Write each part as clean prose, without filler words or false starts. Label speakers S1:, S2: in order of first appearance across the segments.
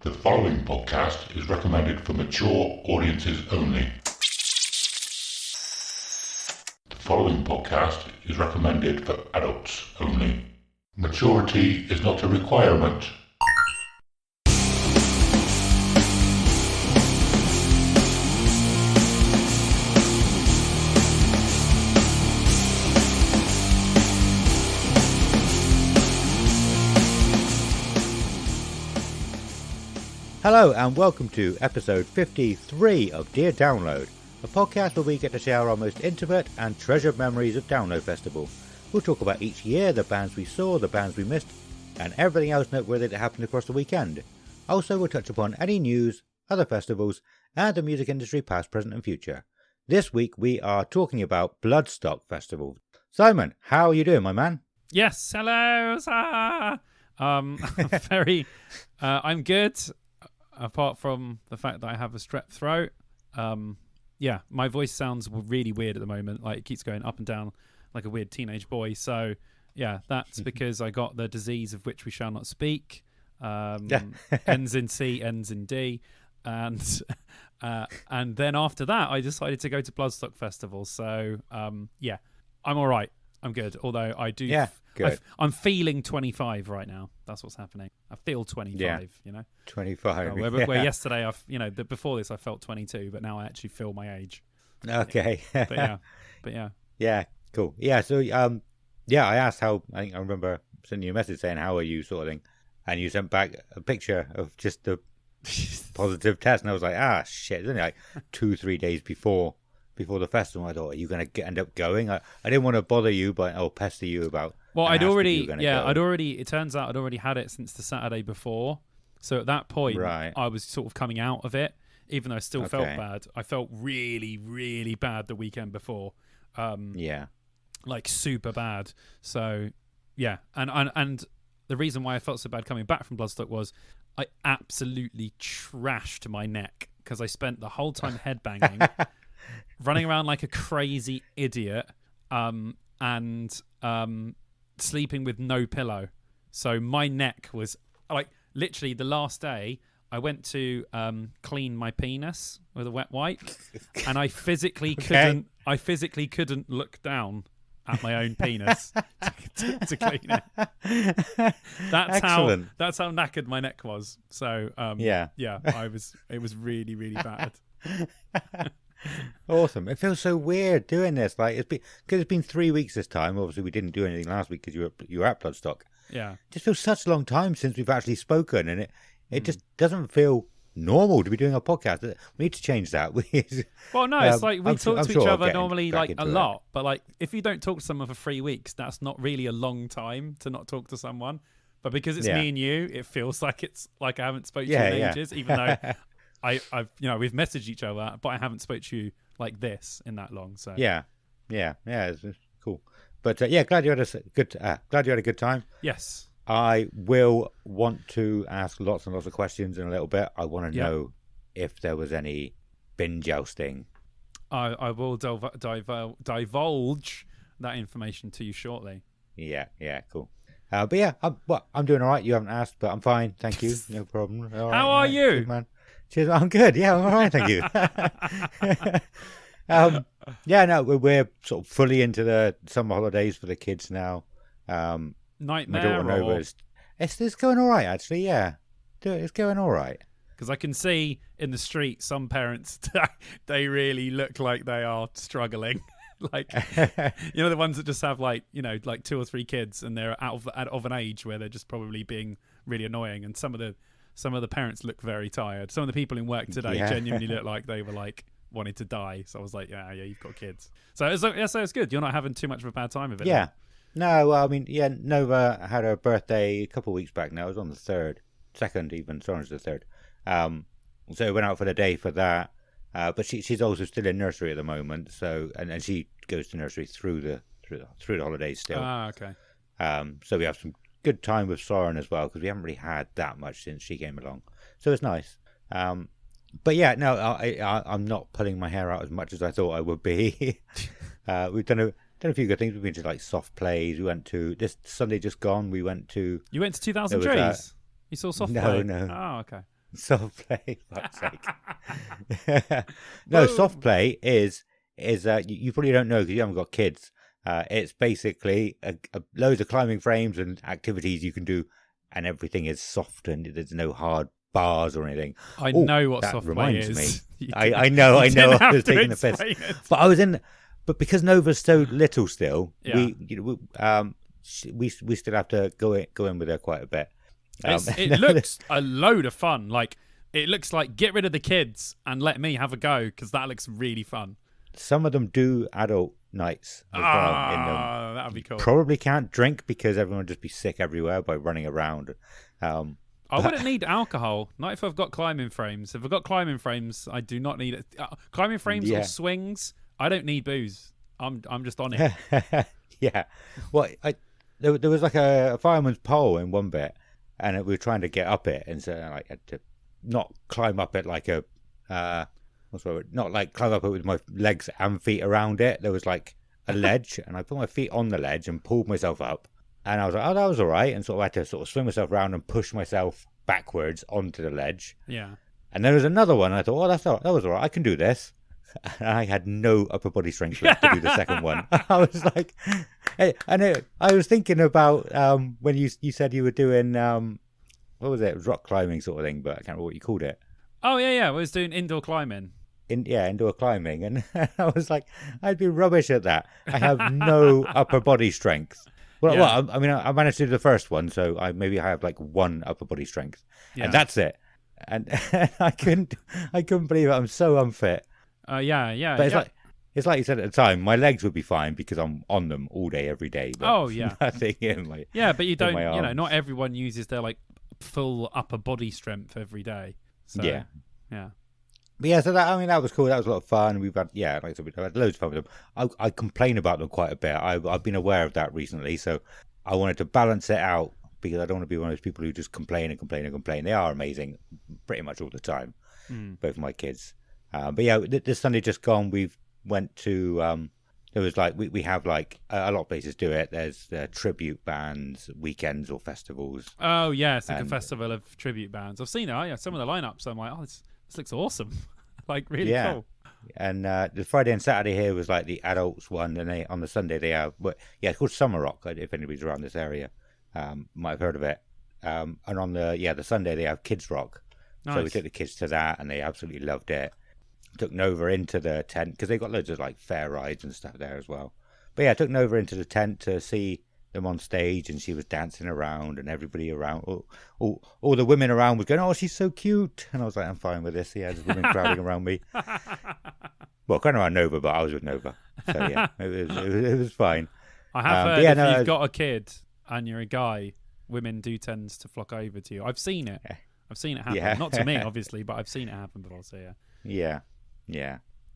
S1: The following podcast is recommended for mature audiences only. The following podcast is recommended for adults only. Maturity is not a requirement.
S2: Hello and welcome to episode 53 of Dear Download, a podcast where we get to share our most intimate and treasured memories of Download Festival. We'll talk about each year, the bands we saw, the bands we missed, and everything else noteworthy that happened across the weekend. Also, we'll touch upon any news, other festivals, and the music industry past, present and future. This week we are talking about Bloodstock Festival. Simon, how are you doing, my man?
S3: Yes, hello, sir. I'm good. Apart from the fact that I have a strep throat, my voice sounds really weird at the moment. Like it keeps going up and down like a weird teenage boy. So yeah, that's because I got the disease of which we shall not speak. Ends in C, ends in D, and then after that, I decided to go to Bloodstock Festival. So I'm all right. I'm good. Although I do,
S2: good.
S3: I'm feeling 25 right now. That's what's happening. I feel 25. You know,
S2: 25.
S3: Where yesterday, before this, I felt 22, but now I actually feel my age.
S2: Okay.
S3: but yeah.
S2: Yeah, cool. Yeah, so I asked how. I think I remember sending you a message saying how are you, sort of thing, and you sent back a picture of just the positive test, and I was like, shit, it's only like 2-3 days before the festival. I thought, are you going to end up going? I didn't want to bother you, but pester you about.
S3: Well, it turns out I'd already had it since the Saturday before. So at that point,
S2: right,
S3: I was sort of coming out of it, even though I still felt bad. I felt really, really bad the weekend before. Like super bad. So yeah, and the reason why I felt so bad coming back from Bloodstock was I absolutely trashed my neck because I spent the whole time headbanging. Running around like a crazy idiot, and sleeping with no pillow. So my neck was like literally the last day I went to clean my penis with a wet wipe, and I physically couldn't. I physically couldn't look down at my own penis to clean it. That's how knackered my neck was. So it was really, really bad.
S2: Awesome. It feels so weird doing this. Like because it's been 3 weeks this time. Obviously, we didn't do anything last week because you were at Bloodstock.
S3: Yeah.
S2: It just feels such a long time since we've actually spoken, and it just doesn't feel normal to be doing a podcast. We need to change that.
S3: Well, no, it's like we talk to each other normally like a lot,
S2: it.
S3: but like if you don't talk to someone for 3 weeks, that's not really a long time to not talk to someone. But because it's me and you, it feels like it's like I haven't spoken to you in ages, even though we've messaged each other, but I haven't spoke to you like this in that long. So
S2: it's cool. But glad you had a good time.
S3: Yes.
S2: I will want to ask lots and lots of questions in a little bit. I want to know if there was any bin jousting.
S3: I will divulge that information to you shortly.
S2: Yeah, cool. But yeah, I'm doing all right. You haven't asked, but I'm fine. Thank you. No problem.
S3: How are you?
S2: Good, man. Cheers. I'm good. Yeah, I'm all right. Thank you. We're sort of fully into the summer holidays for the kids now.
S3: Nightmare.
S2: It's going all right, actually. Yeah, it's going all right.
S3: Because I can see in the street some parents, they really look like they are struggling. Like, the ones that just have like 2 or 3 kids and they're out of an age where they're just probably being really annoying. And some of the parents look very tired. Some of the people in work today genuinely look like they were like wanted to die. So I was like, yeah, you've got kids. So it's good. You're not having too much of a bad time of it.
S2: Yeah. No, well, I mean, Nova had her birthday a couple of weeks back now. It was on the 3rd, 2nd even. Sorry, it was the 3rd. So we went out for the day for that. But she's also still in nursery at the moment. So and she goes to nursery through the holidays still.
S3: Okay.
S2: So we have some good time with Soren as well because we haven't really had that much since she came along. So it's nice. But yeah, no, I'm not pulling my hair out as much as I thought I would be. We've done a few good things. We've been to like soft plays. We went to this Sunday just gone. We went to.
S3: You went to 2000 Trees. You saw soft play?
S2: No.
S3: Oh, okay.
S2: Soft play, fuck's sake. No, soft play is you probably don't know because you haven't got kids. It's basically loads of climbing frames and activities you can do, and everything is soft and there's no hard bars or anything.
S3: I know what soft play is.
S2: I know. I was taking the piss, but because Nova's so little still, we still have to go in with her quite a bit.
S3: It looks a load of fun. Like it looks like get rid of the kids and let me have a go because that looks really fun. Some
S2: of them do adult nights as well in them.
S3: That would be cool.
S2: Probably can't drink because everyone would just be sick everywhere by running around.
S3: I wouldn't need alcohol. Not if I've got climbing frames. If I've got climbing frames, I do not need it. Climbing frames or swings, I don't need booze. I'm just on it.
S2: Yeah. Well, there was like a fireman's pole in one bit, and we were trying to get up it, and so I had to not climb up it like a not like climb up it with my legs and feet around it. There was like a ledge, and I put my feet on the ledge and pulled myself up, and I was like, oh, that was all right, and sort of had to sort of swing myself around and push myself backwards onto the ledge.
S3: Yeah.
S2: And there was another one, and I thought, that was all right, I can do this. And I had no upper body strength left to do the second one. I was like, I was thinking about when you said you were doing what was it? It was rock climbing sort of thing, but I can't remember what you called it.
S3: Oh yeah, I was doing indoor climbing.
S2: Indoor climbing, and I was like, I'd be rubbish at that. I have no upper body strength. Well, I mean, I managed to do the first one, so I have like one upper body strength, and that's it. And I couldn't believe it. I'm so unfit.
S3: But
S2: it's like you said at the time. My legs would be fine because I'm on them all day, every day. But nothing in my
S3: but you don't. Not everyone uses their like full upper body strength every day. So, yeah.
S2: But yeah, so that was cool. That was a lot of fun. We've had like I said, we've had loads of fun with them. I complain about them quite a bit. I've been aware of that recently, so I wanted to balance it out because I don't want to be one of those people who just complain and complain and complain. They are amazing, pretty much all the time, both my kids. But yeah, this Sunday just gone, we went to, there was like, we have like a lot of places do it. There's tribute bands, weekends or festivals.
S3: Oh yeah, it's like a festival of tribute bands. I've seen it, some of the lineups. I'm like, this looks awesome. Like really cool.
S2: And the Friday and Saturday here was like the adults one, and on the Sunday they have, it's called Summer Rock, if anybody's around this area. Might have heard of it. And on the Sunday they have Kids Rock. Nice. So we took the kids to that and they absolutely loved it. Took Nova into the tent because they got loads of like fair rides and stuff there as well. But yeah, I took Nova into the tent to see them on stage, and she was dancing around, and everybody around, all the women around was going, "Oh, she's so cute," and I was like, "I'm fine with this." Yeah, there's women crowding around me. Well, kind of around Nova, but I was with Nova, so yeah, it was fine.
S3: I have heard if you've got a kid and you're a guy, women do tend to flock over to you. I've seen it. I've seen it happen. Yeah. Not to me, obviously, but I've seen it happen before. So
S2: yeah.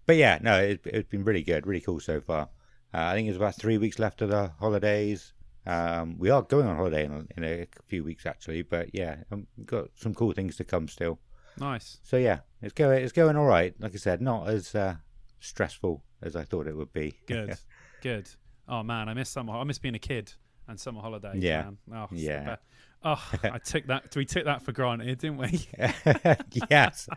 S2: But yeah, no, it's been really good, really cool so far. I think there's about 3 weeks left of the holidays. We are going on holiday in a few weeks actually, but yeah, we've got some cool things to come still.
S3: Nice.
S2: So yeah, it's going all right. Like I said, not as stressful as I thought it would be.
S3: Good. Oh man, I miss summer. I miss being a kid and summer holidays.
S2: Yeah.
S3: Man. Oh, yeah. I took that. We took that for granted, didn't we?
S2: Yes.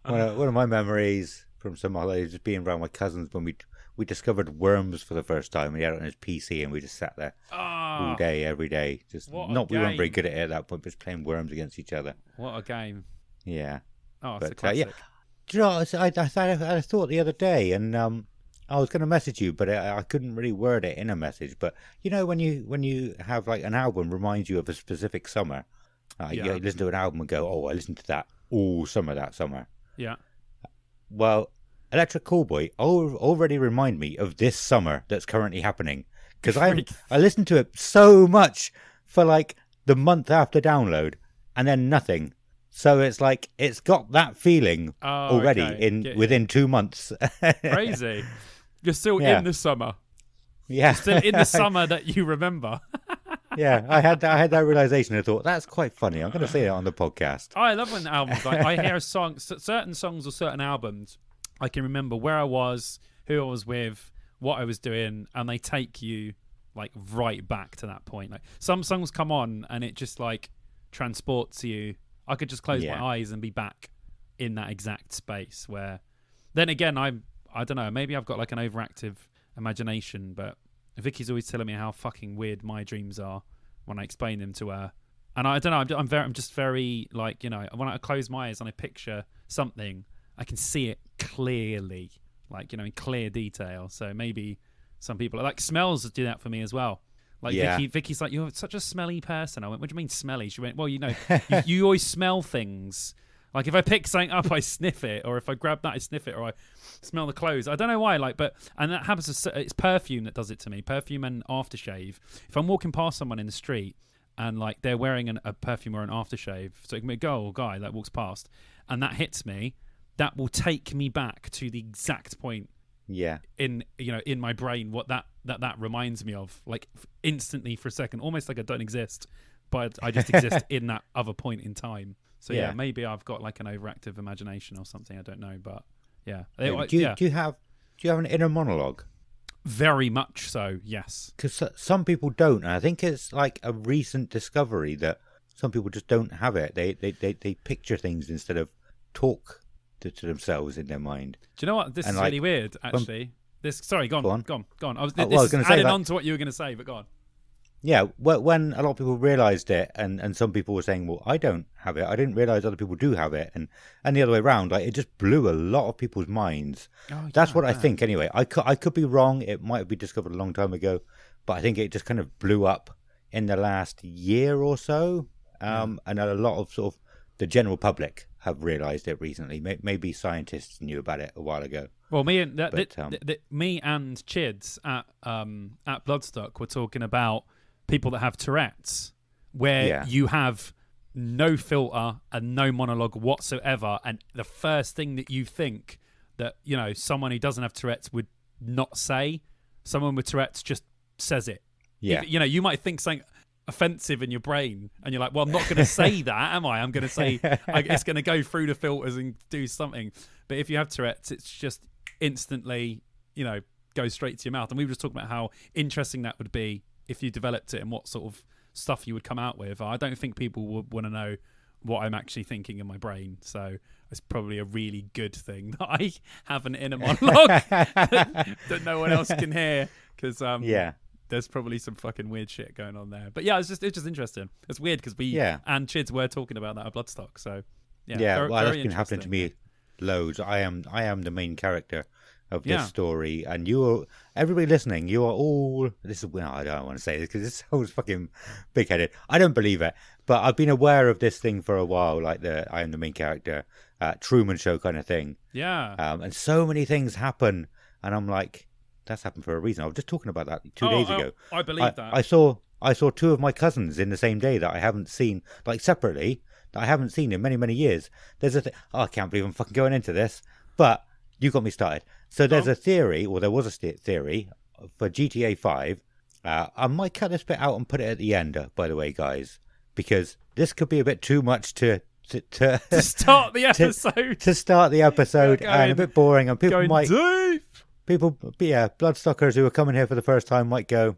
S2: One of my memories from summer holidays is being around my cousins when we discovered worms for the first time. We had it on his PC and we just sat there all day, every day. We weren't very good at it at that point, but just playing worms against each other.
S3: What a game!
S2: Yeah.
S3: Oh, it's a classic.
S2: Do you know, I thought the other day, and I was going to message you, but I couldn't really word it in a message. But you know, when you have like an album reminds you of a specific summer, you listen to an album and go, "Oh, I listened to that all summer that summer."
S3: Yeah.
S2: Well, Electric Callboy already remind me of this summer that's currently happening, because I listened to it so much for like the month after download, and then nothing. So it's like it's got that feeling already within 2 months.
S3: Crazy. You're still in the summer.
S2: Yeah.
S3: You're still in the summer that you remember.
S2: Yeah, I had that realization. I thought that's quite funny. I'm going to say it on the podcast.
S3: I love when albums. I hear a song, certain songs or certain albums. I can remember where I was, who I was with, what I was doing, and they take you like right back to that point. Like some songs come on and it just like transports you I could just close my eyes and be back in that exact space where... Then again, I don't know, maybe I've got like an overactive imagination, but Vicky's always telling me how fucking weird my dreams are when I explain them to her. And I don't know, I'm just very, like, you know, when I close my eyes and I picture something, I can see it clearly, like, you know, in clear detail. So maybe some people... Like, smells do that for me as well. Like, Vicky's like, you're such a smelly person. I went, what do you mean smelly? She went, well, you know, you always smell things. Like, if I pick something up, I sniff it. Or if I grab that, I sniff it. Or I smell the clothes. I don't know why, like, but... And that happens to... It's perfume that does it to me. Perfume and aftershave. If I'm walking past someone in the street and, like, they're wearing a perfume or an aftershave, so it can be a girl or guy that walks past, and that hits me, that will take me back to the exact point in my brain what that reminds me of, like, instantly for a second, almost like I don't exist, but I just exist in that other point in time. So maybe I've got like an overactive imagination or something, I don't know, but
S2: do you have an inner monologue?
S3: Very much so, yes. Because
S2: some people don't, and I think it's like a recent discovery that some people just don't have it. They picture things instead of talk to themselves in their mind.
S3: Do you know what? This is really weird, actually. Go on. I was
S2: going to
S3: adding on to what you were going to say, but go on.
S2: Yeah, when a lot of people realised it, and some people were saying, well, I don't have it. I didn't realise other people do have it. And the other way around, like, it just blew a lot of people's minds. That's what I think, anyway. I could be wrong. It might have been discovered a long time ago. But I think it just kind of blew up in the last year or so. And a lot of sort of the general public have realised it recently. Maybe scientists knew about it a while ago.
S3: Well, me and Chids at Bloodstock were talking about people that have Tourette's, where you have no filter and no monologue whatsoever, and the first thing that you think that, you know, someone who doesn't have Tourette's would not say, someone with Tourette's just says it. You know, you might think something offensive in your brain, and you're like, well, I'm not going to say that, am I? I'm going to say it's going to go through the filters and do something. But if you have Tourette's, it's just instantly, you know, goes straight to your mouth. And we were just talking about how interesting that would be if you developed it and what sort of stuff you would come out with. I don't think people would want to know what I'm actually thinking in my brain. So it's probably a really good thing that I have an inner monologue that no one else can hear, because there's probably some fucking weird shit going on there. But yeah, it's just interesting. It's weird because we and Chids were talking about that at Bloodstock. So
S2: well, that's been happening to me loads. I am the main character of this story, and everybody listening, you are all... I don't want to say this because it's so fucking big-headed. I don't believe it, but I've been aware of this thing for a while, like I am the main character, Truman Show kind of thing.
S3: Yeah.
S2: And so many things happen, and I'm like, that's happened for a reason. I was just talking about that 2 days ago.
S3: I believe that.
S2: I saw two of my cousins in the same day that I haven't seen, like separately, that I haven't seen in many, many years. There's a thing... I can't believe I'm fucking going into this, but you got me started. So there's a theory, or there was a theory, for GTA 5. I might cut this bit out and put it at the end, by the way, guys, because this could be a bit too much to
S3: start the episode.
S2: To start the episode, and a bit boring, and people might...
S3: Deep.
S2: Bloodstockers who are coming here for the first time might go,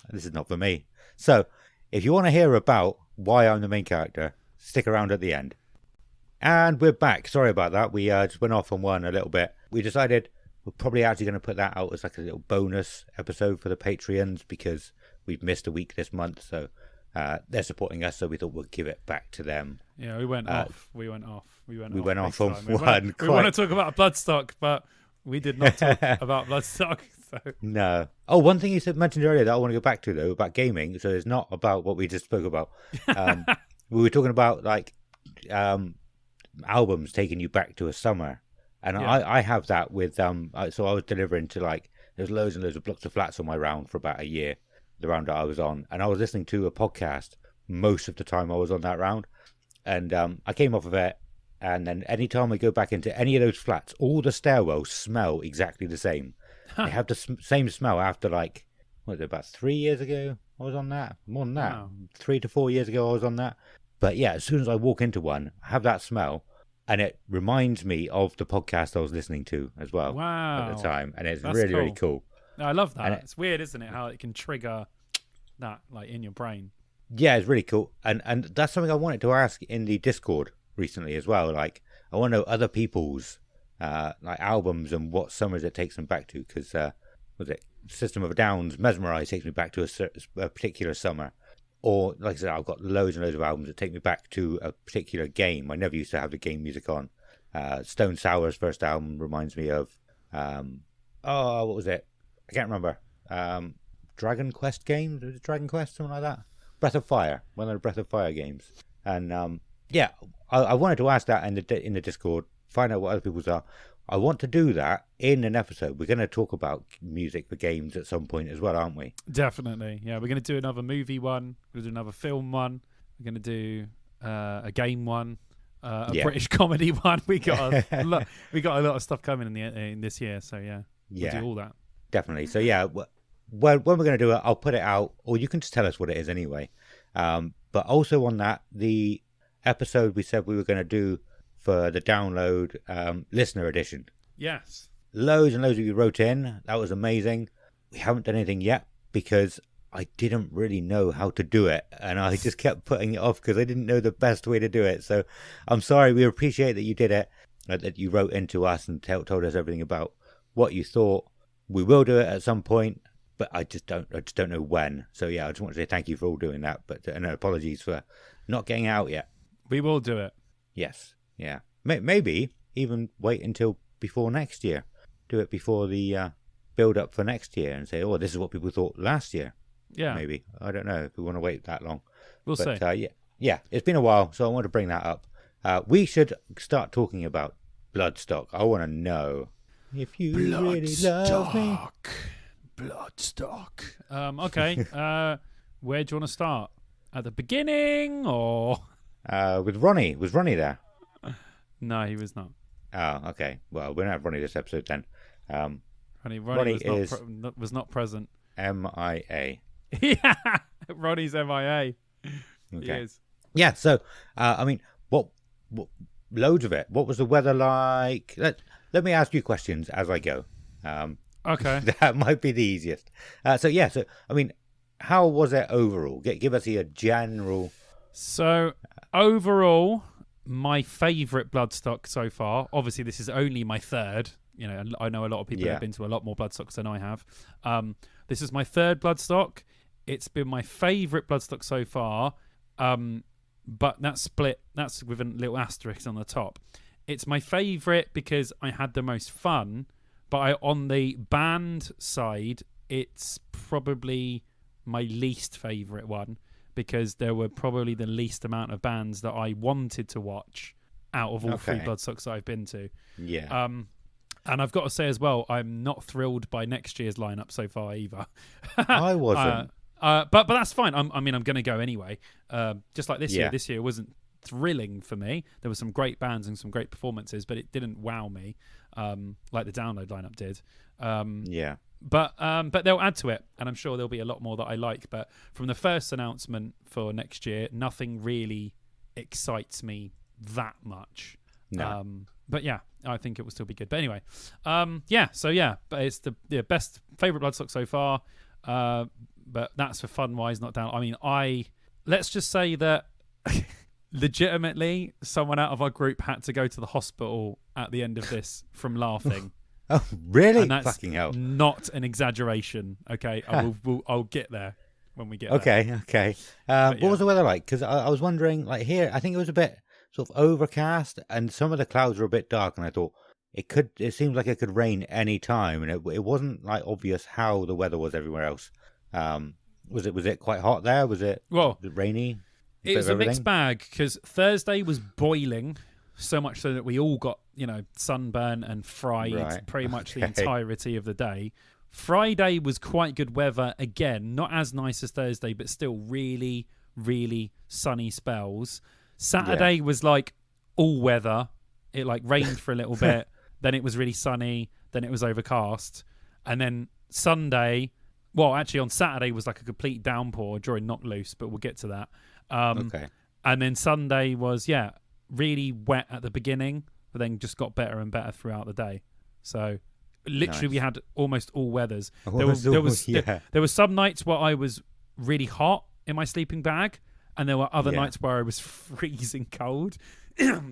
S2: this is not for me. So, if you want to hear about why I'm the main character, stick around at the end. And we're back. Sorry about that. We just went off on one a little bit. We decided we're probably actually going to put that out as like a little bonus episode for the Patreons, because we've missed a week this month. So they're supporting us, so we thought we'd give it back to them.
S3: Yeah, we went off. We went off
S2: on one.
S3: We want to talk about Bloodstock, but we did not talk about Bloodstock. So.
S2: No. Oh, one thing you mentioned earlier that I want to go back to, though, about gaming. So it's not about what we just spoke about. We were talking about like albums taking you back to a summer, and I have that with so I was delivering to, like, there's loads and loads of blocks of flats on my round for about a year, the round that I was on, and I was listening to a podcast most of the time I was on that round, and I came off of it, and then any time I go back into any of those flats, all the stairwells smell exactly the same. They have the same smell after, like, what was it, about 3 years ago I was on that, more than that. Wow. 3 to 4 years ago I was on that. But yeah, as soon as I walk into one, I have that smell, and it reminds me of the podcast I was listening to as well at the time, and it's really, really cool.
S3: No, I love that. It's weird, isn't it, how it can trigger that, like, in your brain.
S2: Yeah, it's really cool. And that's something I wanted to ask in the Discord recently as well. Like, I want to know other people's like albums and what summers it takes them back to. Because, was it System of a Down's Mesmerize takes me back to a particular summer. Or, like I said, I've got loads and loads of albums that take me back to a particular game. I never used to have the game music on. Stone Sour's first album reminds me of, what was it? I can't remember. Dragon Quest games? Was it Dragon Quest? Something like that? Breath of Fire. One of the Breath of Fire games. And, I wanted to ask that in the Discord, find out what other people's are. I want to do that in an episode. We're going to talk about music for games at some point as well, aren't we?
S3: Definitely. Yeah, we're going to do another movie one. We're going to do another film one. We're going to do a game one. British comedy one. We got a lot of stuff coming in this year. So we'll do all that.
S2: Definitely. So when we're going to do it, I'll put it out, or you can just tell us what it is anyway. But also on that, the episode we said we were going to do for the download listener edition.
S3: Yes.
S2: Loads and loads of you wrote in. That was amazing. We haven't done anything yet because I didn't really know how to do it. And I just kept putting it off because I didn't know the best way to do it. So I'm sorry. We appreciate that you did it, that you wrote into us and told us everything about what you thought. We will do it at some point, but I just don't know when. So I just want to say thank you for all doing that. And apologies for not getting out yet.
S3: We will do it.
S2: Yes. Yeah. Maybe even wait until before next year. Do it before the build up for next year and say, this is what people thought last year.
S3: Yeah.
S2: Maybe. I don't know if we want to wait that long.
S3: We'll see.
S2: Yeah. It's been a while, so I want to bring that up. We should start talking about Bloodstock. I want to know if you really love me.
S3: Bloodstock. Okay. Where do you want to start? At the beginning or?
S2: With Ronnie. Was Ronnie there?
S3: No, he was not.
S2: Oh, okay. Well, we don't have Ronnie this episode then.
S3: Ronnie was not present.
S2: MIA.
S3: Yeah, Ronnie's MIA.
S2: Okay.
S3: He is.
S2: Yeah. So, what? Loads of it. What was the weather like? Let me ask you questions as I go.
S3: Okay.
S2: That might be the easiest. How was it overall? Give us a general.
S3: So overall, my favourite Bloodstock so far. Obviously, this is only my third. I know a lot of people have been to a lot more Bloodstocks than I have. This is my third Bloodstock. It's been my favourite Bloodstock so far. But that's split. That's with a little asterisk on the top. It's my favourite because I had the most fun. But on the band side, it's probably my least favourite one because there were probably the least amount of bands that I wanted to watch out of all three Bloodstocks that I've been to.
S2: Yeah.
S3: And I've got to say as well, I'm not thrilled by next year's lineup so far either.
S2: I wasn't.
S3: But that's fine. I'm going to go anyway. Just like this year. This year wasn't thrilling for me. There were some great bands and some great performances, but it didn't wow me like the download lineup did. But they'll add to it, and I'm sure there'll be a lot more that I like. But from the first announcement for next year, nothing really excites me that much.
S2: No.
S3: But yeah, I think it will still be good. But anyway, but it's the best favourite Bloodstock so far. But that's for fun wise, not down. Let's just say that legitimately someone out of our group had to go to the hospital at the end of this from laughing.
S2: Oh, really?
S3: And that's
S2: fucking hell.
S3: Not an exaggeration. Okay, I'll get there when we get
S2: there. Okay. What was the weather like? Because I was wondering, like here, I think it was a bit sort of overcast, and some of the clouds were a bit dark, and I thought it seems like it could rain any time, and it wasn't like obvious how the weather was everywhere else. Was it quite hot there? Was it rainy?
S3: It was a mixed bag because Thursday was boiling, so much so that we all got sunburn and fried pretty much the entirety of the day. Friday was quite good weather again, not as nice as Thursday, but still really, really sunny spells. Saturday was like all weather. It like rained for a little bit, then it was really sunny, then it was overcast, and then Sunday. Well, actually, on Saturday was like a complete downpour during Knock Loose, but we'll get to that. And then Sunday was, really wet at the beginning, but then just got better and better throughout the day. So literally we had almost all weathers. There was some nights where I was really hot in my sleeping bag, and there were other nights where I was freezing cold.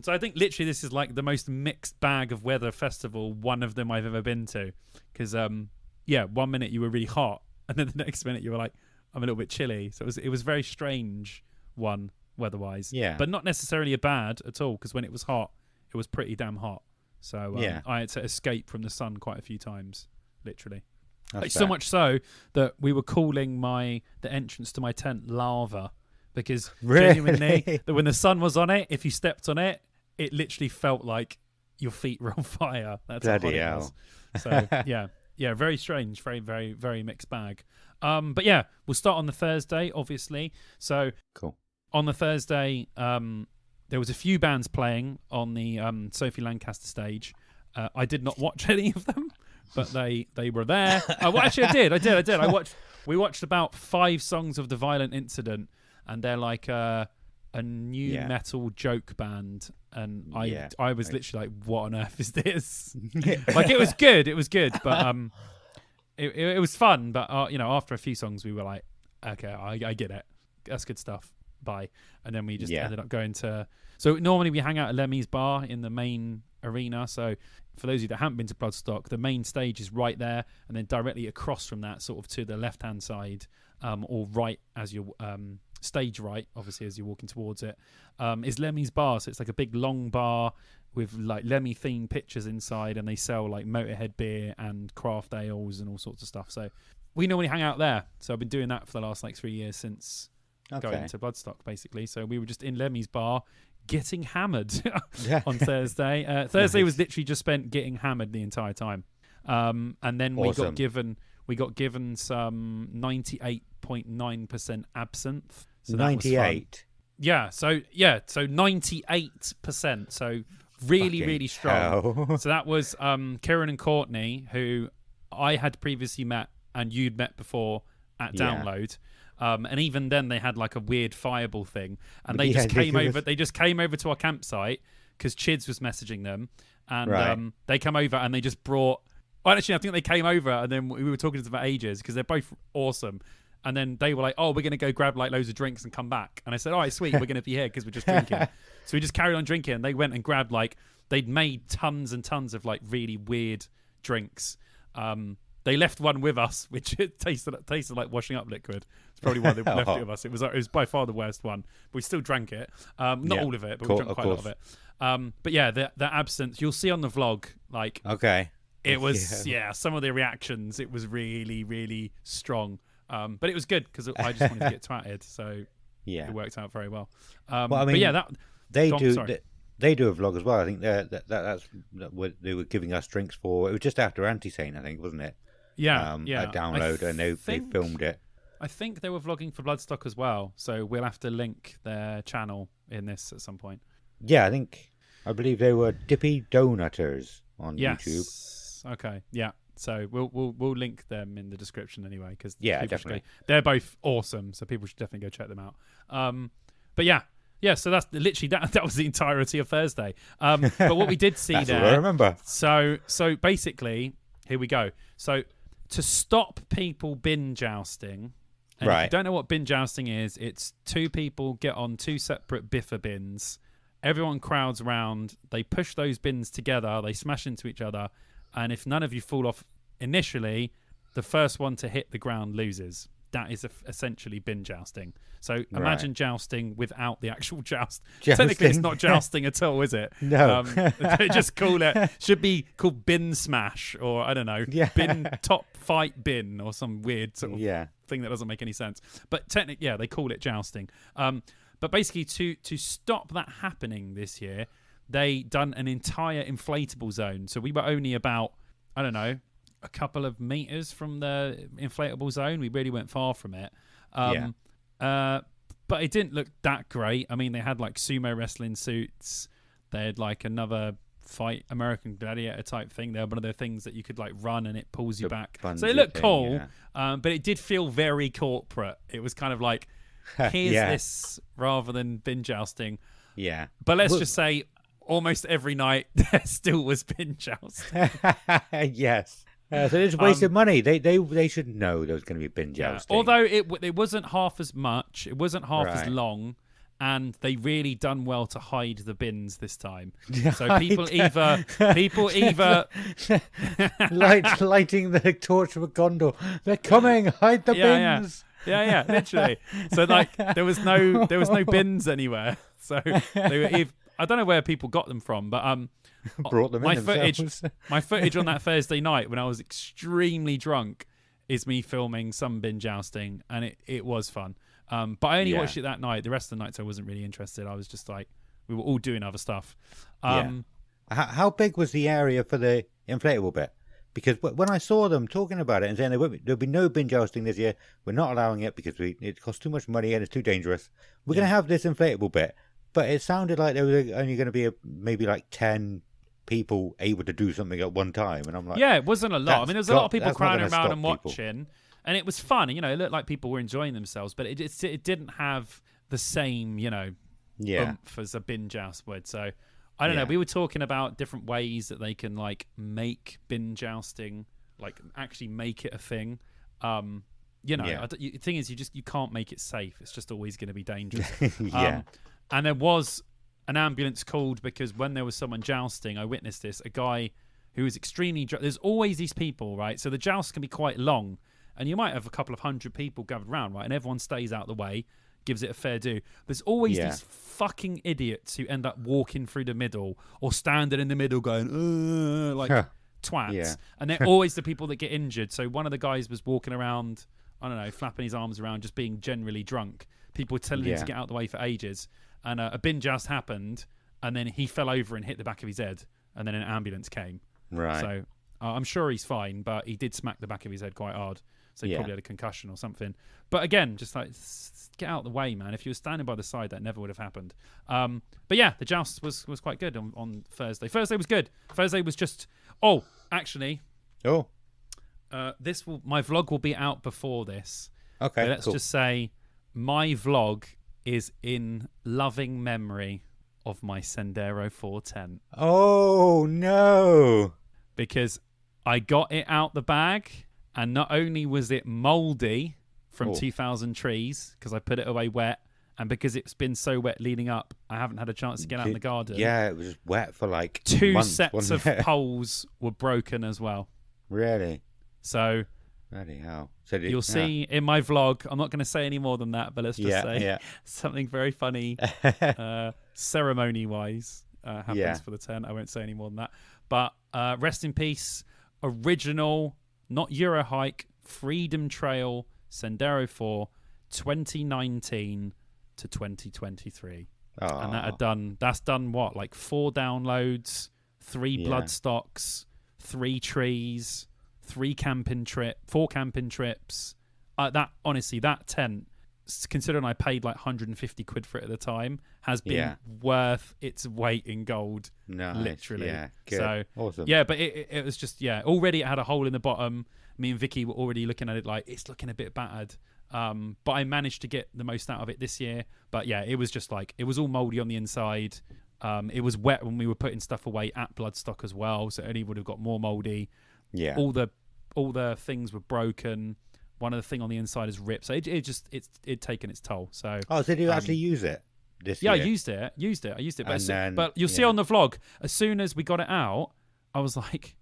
S3: So I think literally this is like the most mixed bag of weather festival, one of them I've ever been to. Because, 1 minute you were really hot, and then the next minute you were like, I'm a little bit chilly. So it was very strange one, weather-wise.
S2: Yeah.
S3: But not necessarily a bad at all, because when it was hot, it was pretty damn hot. So I had to escape from the sun quite a few times, literally. Like, so much so that we were calling the entrance to my tent lava, because genuinely, when the sun was on it, if you stepped on it, it literally felt like your feet were on fire. That's
S2: bloody
S3: how hot it was. So very strange, very, very, very mixed bag. But yeah, we'll start on the Thursday, obviously. So
S2: cool.
S3: On the Thursday, there was a few bands playing on the Sophie Lancaster stage. I did not watch any of them, but they were there. Well, actually, I did. We watched about 5 songs of The Violent Incident, and they're like a new metal joke band. And I was literally like, what on earth is this? Like, it was good, but it was fun. But after a few songs, we were like, okay, I get it. That's good stuff. Bye. And then we just ended up going to. So normally we hang out at Lemmy's Bar in the main arena. So for those of you that haven't been to Bloodstock, the main stage is right there, and then directly across from that, sort of to the left-hand side, or right as you're stage right, obviously as you're walking towards it, is Lemmy's Bar. So it's like a big long bar with like Lemmy themed pictures inside, and they sell like Motorhead beer and craft ales and all sorts of stuff. So we normally hang out there. So I've been doing that for the last like 3 years since going to Bloodstock, basically. So we were just in Lemmy's Bar getting hammered on Thursday. Thursday was literally just spent getting hammered the entire time. And then we got given some 98.9% absinthe. So 98. So 98%. So really strong. So that was Kieran and Courtney, who I had previously met and you'd met before at Download. And even then they had like a weird fireball thing, and they just came over. They just came over to our campsite because Chids was messaging them, and they come over and they just brought. Well, actually, I think they came over, and then we were talking to them for ages because they're both awesome. And then they were like, "Oh, we're gonna go grab like loads of drinks and come back." And I said, "All right, sweet, we're gonna be here because we're just drinking." So we just carried on drinking. And they went and grabbed like they'd made tons and tons of like really weird drinks. They left one with us, which it tasted like washing up liquid. It's probably why they left it with us. It was by far the worst one, but we still drank it. Not all of it, but we drank quite a lot of it. But yeah, the absinthe, you'll see on the vlog, like it was some of the reactions. It was really, really strong. But it was good because I just wanted to get twatted, so it worked out very well.
S2: Well, I mean, but they do a vlog as well. I think that's what they were giving us drinks for. It was just after Anti-Saint, I think, wasn't it?
S3: Yeah.
S2: A Download, and they filmed it.
S3: I think they were vlogging for Bloodstock as well, so we'll have to link their channel in this at some point.
S2: Yeah, I believe they were Dippy Doughnutters on YouTube.
S3: Okay, yeah. So we'll link them in the description anyway, because
S2: definitely
S3: they're both awesome, so people should definitely go check them out. But yeah. So that's literally that was the entirety of Thursday. But what we did see
S2: that's
S3: there,
S2: what I remember.
S3: So basically, here we go. So to stop people bin jousting, and if you don't know what bin jousting is, it's 2 people get on 2 separate biffa bins. Everyone crowds around. They push those bins together. They smash into each other. And if none of you fall off initially, the first one to hit the ground loses. That is essentially bin jousting. So imagine jousting without the actual joust. Technically, it's not jousting at all, is it?
S2: No.
S3: They just call it, should be called bin smash, or I don't know, bin top fight bin, or some weird sort of thing that doesn't make any sense. But technically, they call it jousting. But basically, to stop that happening this year, they done an entire inflatable zone. So we were only about, I don't know, a couple of meters from the inflatable zone. We really went far from it. But it didn't look that great. I mean, they had like sumo wrestling suits. They had like another fight American Gladiator type thing. They were one of the things that you could like run and it pulls you back. So it looked cool, but it did feel very corporate. It was kind of like, here's this rather than bin jousting.
S2: Yeah.
S3: But let's just say almost every night there still was bin jousting.
S2: Yes. So they just wasted money. They should know there was going to be bin jousting.
S3: Although it wasn't half as much, it wasn't half as long, and they really done well to hide the bins this time. So people either
S2: lighting the torch of a gondor. They're coming. Hide the bins.
S3: Yeah, literally. So like there was no bins anywhere. So they were I don't know where people got them from, but
S2: brought them in themselves.
S3: My footage on that Thursday night when I was extremely drunk is me filming some bin jousting, and it was fun. But I only watched it that night. The rest of the nights I wasn't really interested. I was just like, we were all doing other stuff.
S2: How big was the area for the inflatable bit? Because when I saw them talking about it and saying there'll be no bin jousting this year, we're not allowing it because it costs too much money and it's too dangerous. We're going to have this inflatable bit. But it sounded like there was only going to be maybe like 10 people able to do something at one time. And I'm like...
S3: Yeah, it wasn't a lot. I mean, there was a lot of people crowding around and watching. And it was fun. You know, it looked like people were enjoying themselves. But it didn't have the same, oomph as a bin joust would. So, I don't know. We were talking about different ways that they can, like, make bin jousting, like, actually make it a thing. The thing is, you can't make it safe. It's just always going to be dangerous. And there was an ambulance called because when there was someone jousting, I witnessed this, a guy who was extremely... There's always these people, right? So the joust can be quite long, and you might have a couple of hundred people gathered around, right? And everyone stays out of the way, gives it a fair do. There's always these fucking idiots who end up walking through the middle or standing in the middle going, twats. Yeah. And they're always the people that get injured. So one of the guys was walking around, I don't know, flapping his arms around, just being generally drunk. People were telling him to get out of the way for ages. And a bin joust happened, and then he fell over and hit the back of his head, and then an ambulance came.
S2: Right.
S3: So I'm sure he's fine, but he did smack the back of his head quite hard. So he probably had a concussion or something. But again, just like, get out of the way, man. If you were standing by the side, that never would have happened. But yeah, the joust was quite good on Thursday. Thursday was good. Thursday was just... Oh, actually...
S2: Oh.
S3: My vlog will be out before this.
S2: Okay,
S3: but let's just say my vlog is in loving memory of my Sendero 4 tent.
S2: Oh, no.
S3: Because I got it out the bag, and not only was it mouldy from 2,000 trees, because I put it away wet, and because it's been so wet leading up, I haven't had a chance to get out in the garden.
S2: Yeah, it was just wet for like
S3: 2
S2: months,
S3: sets of poles were broken as well.
S2: Really?
S3: So...
S2: Bloody hell. So
S3: you'll see in my vlog, I'm not going to say any more than that, but let's just say something very funny ceremony-wise happens for the tent. I won't say any more than that. But rest in peace, original, not Eurohike, Freedom Trail Sendero 4, 2019 to 2023. And that's done what? Like 4 downloads, 3 Bloodstocks, 3 trees... 4 camping trips. That tent, considering I paid like 150 quid for it at the time, has been worth its weight in gold.
S2: Nice.
S3: Literally.
S2: Yeah, good.
S3: So
S2: awesome.
S3: Yeah, but it was just already it had a hole in the bottom. Me and Vicky were already looking at it like it's looking a bit battered. But I managed to get the most out of it this year. But yeah, it was just like it was all moldy on the inside. It was wet when we were putting stuff away at Bloodstock as well, so it only would have got more moldy.
S2: Yeah,
S3: all the things were broken. One of the thing on the inside is ripped. So it's taken its toll. So
S2: so did you actually use it this year?
S3: I used it. But you'll see on the vlog, as soon as we got it out, I was like,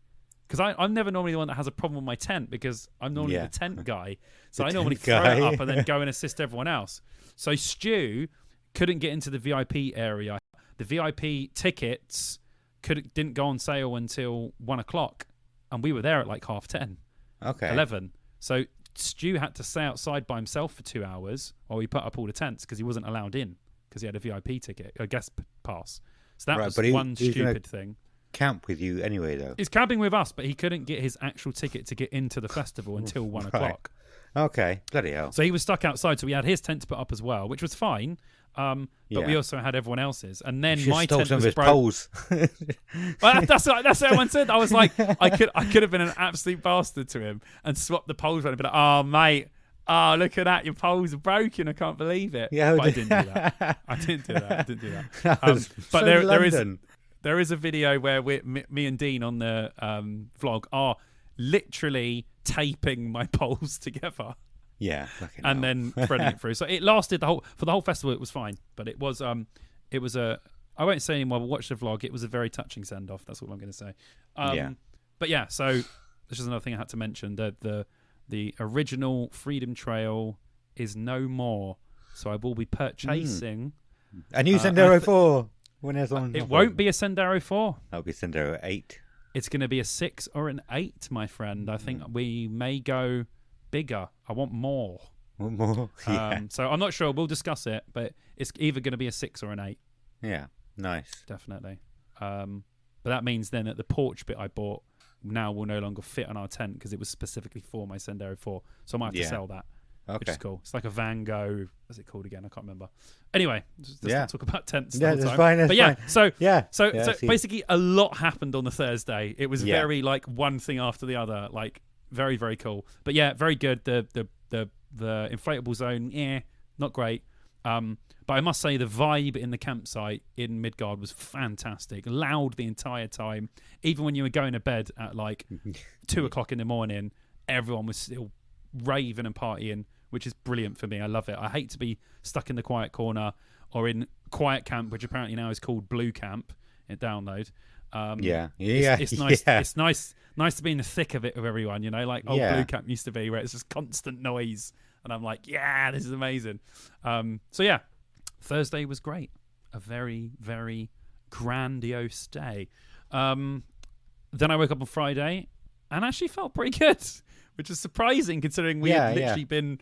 S3: because I'm never normally the one that has a problem with my tent because I'm normally the tent guy. So I normally throw it up and then go and assist everyone else. So Stu couldn't get into the VIP area. The VIP tickets didn't go on sale until 1 o'clock. And we were there at like 10:30.
S2: Okay.
S3: 11. So Stu had to stay outside by himself for 2 hours while we put up all the tents because he wasn't allowed in because he had a VIP ticket, a guest pass. So that was one stupid thing.
S2: Camp with you anyway, though.
S3: He's camping with us, but he couldn't get his actual ticket to get into the festival until 1 o'clock.
S2: Okay. Bloody hell.
S3: So he was stuck outside. So we had his tent to put up as well, which was fine. But we also had everyone else's, and then my tent was broke.
S2: Poles.
S3: Well, that's what everyone said. I was like, I could have been an absolute bastard to him and swapped the poles around and be like, "Oh mate, look at that, your poles are broken. I can't believe it."
S2: Yeah,
S3: but I didn't do that. I didn't do that. But there is a video where me and Dean on the vlog are literally taping my poles together.
S2: Yeah,
S3: and then threading it through. So it lasted for the whole festival. It was fine, but it was a. I won't say anymore. But watch the vlog. It was a very touching send off. That's all I'm going to say. But yeah, so this is another thing I had to mention. The original Freedom Trail is no more. So I will be purchasing
S2: a new Sendero 4. When
S3: it won't be a Sendero 4.
S2: It'll be Sendero 8.
S3: It's going to be a 6 or an 8, my friend. I think we may go bigger. I want more.
S2: Yeah.
S3: So I'm not sure. We'll discuss it, but it's either going to be a 6 or an 8.
S2: Yeah, nice.
S3: Definitely. But that means then that the porch bit I bought now will no longer fit on our tent because it was specifically for my Sendero 4. So I might have to sell that. Okay. Which is cool. It's like a Van Gogh. What's it called again? I can't remember. Anyway, let's not talk about tents.
S2: Yeah, that's fine.
S3: So basically a lot happened on the Thursday. It was very like one thing after the other. Like very, very cool. But yeah, very good. The inflatable zone, not great. But I must say the vibe in the campsite in Midgard was fantastic. Loud the entire time. Even when you were going to bed at like 2 o'clock in the morning, everyone was still raving and partying, which is brilliant for me. I love it. I hate to be stuck in the quiet corner or in quiet camp, which apparently now is called blue camp in Download. It's nice. It's nice to be in the thick of it with everyone, you know, like old blue camp used to be, where it's just constant noise. And I'm like, this is amazing. So yeah, Thursday was great. A very, very grandiose day. Then I woke up on Friday and actually felt pretty good, which is surprising considering we had literally been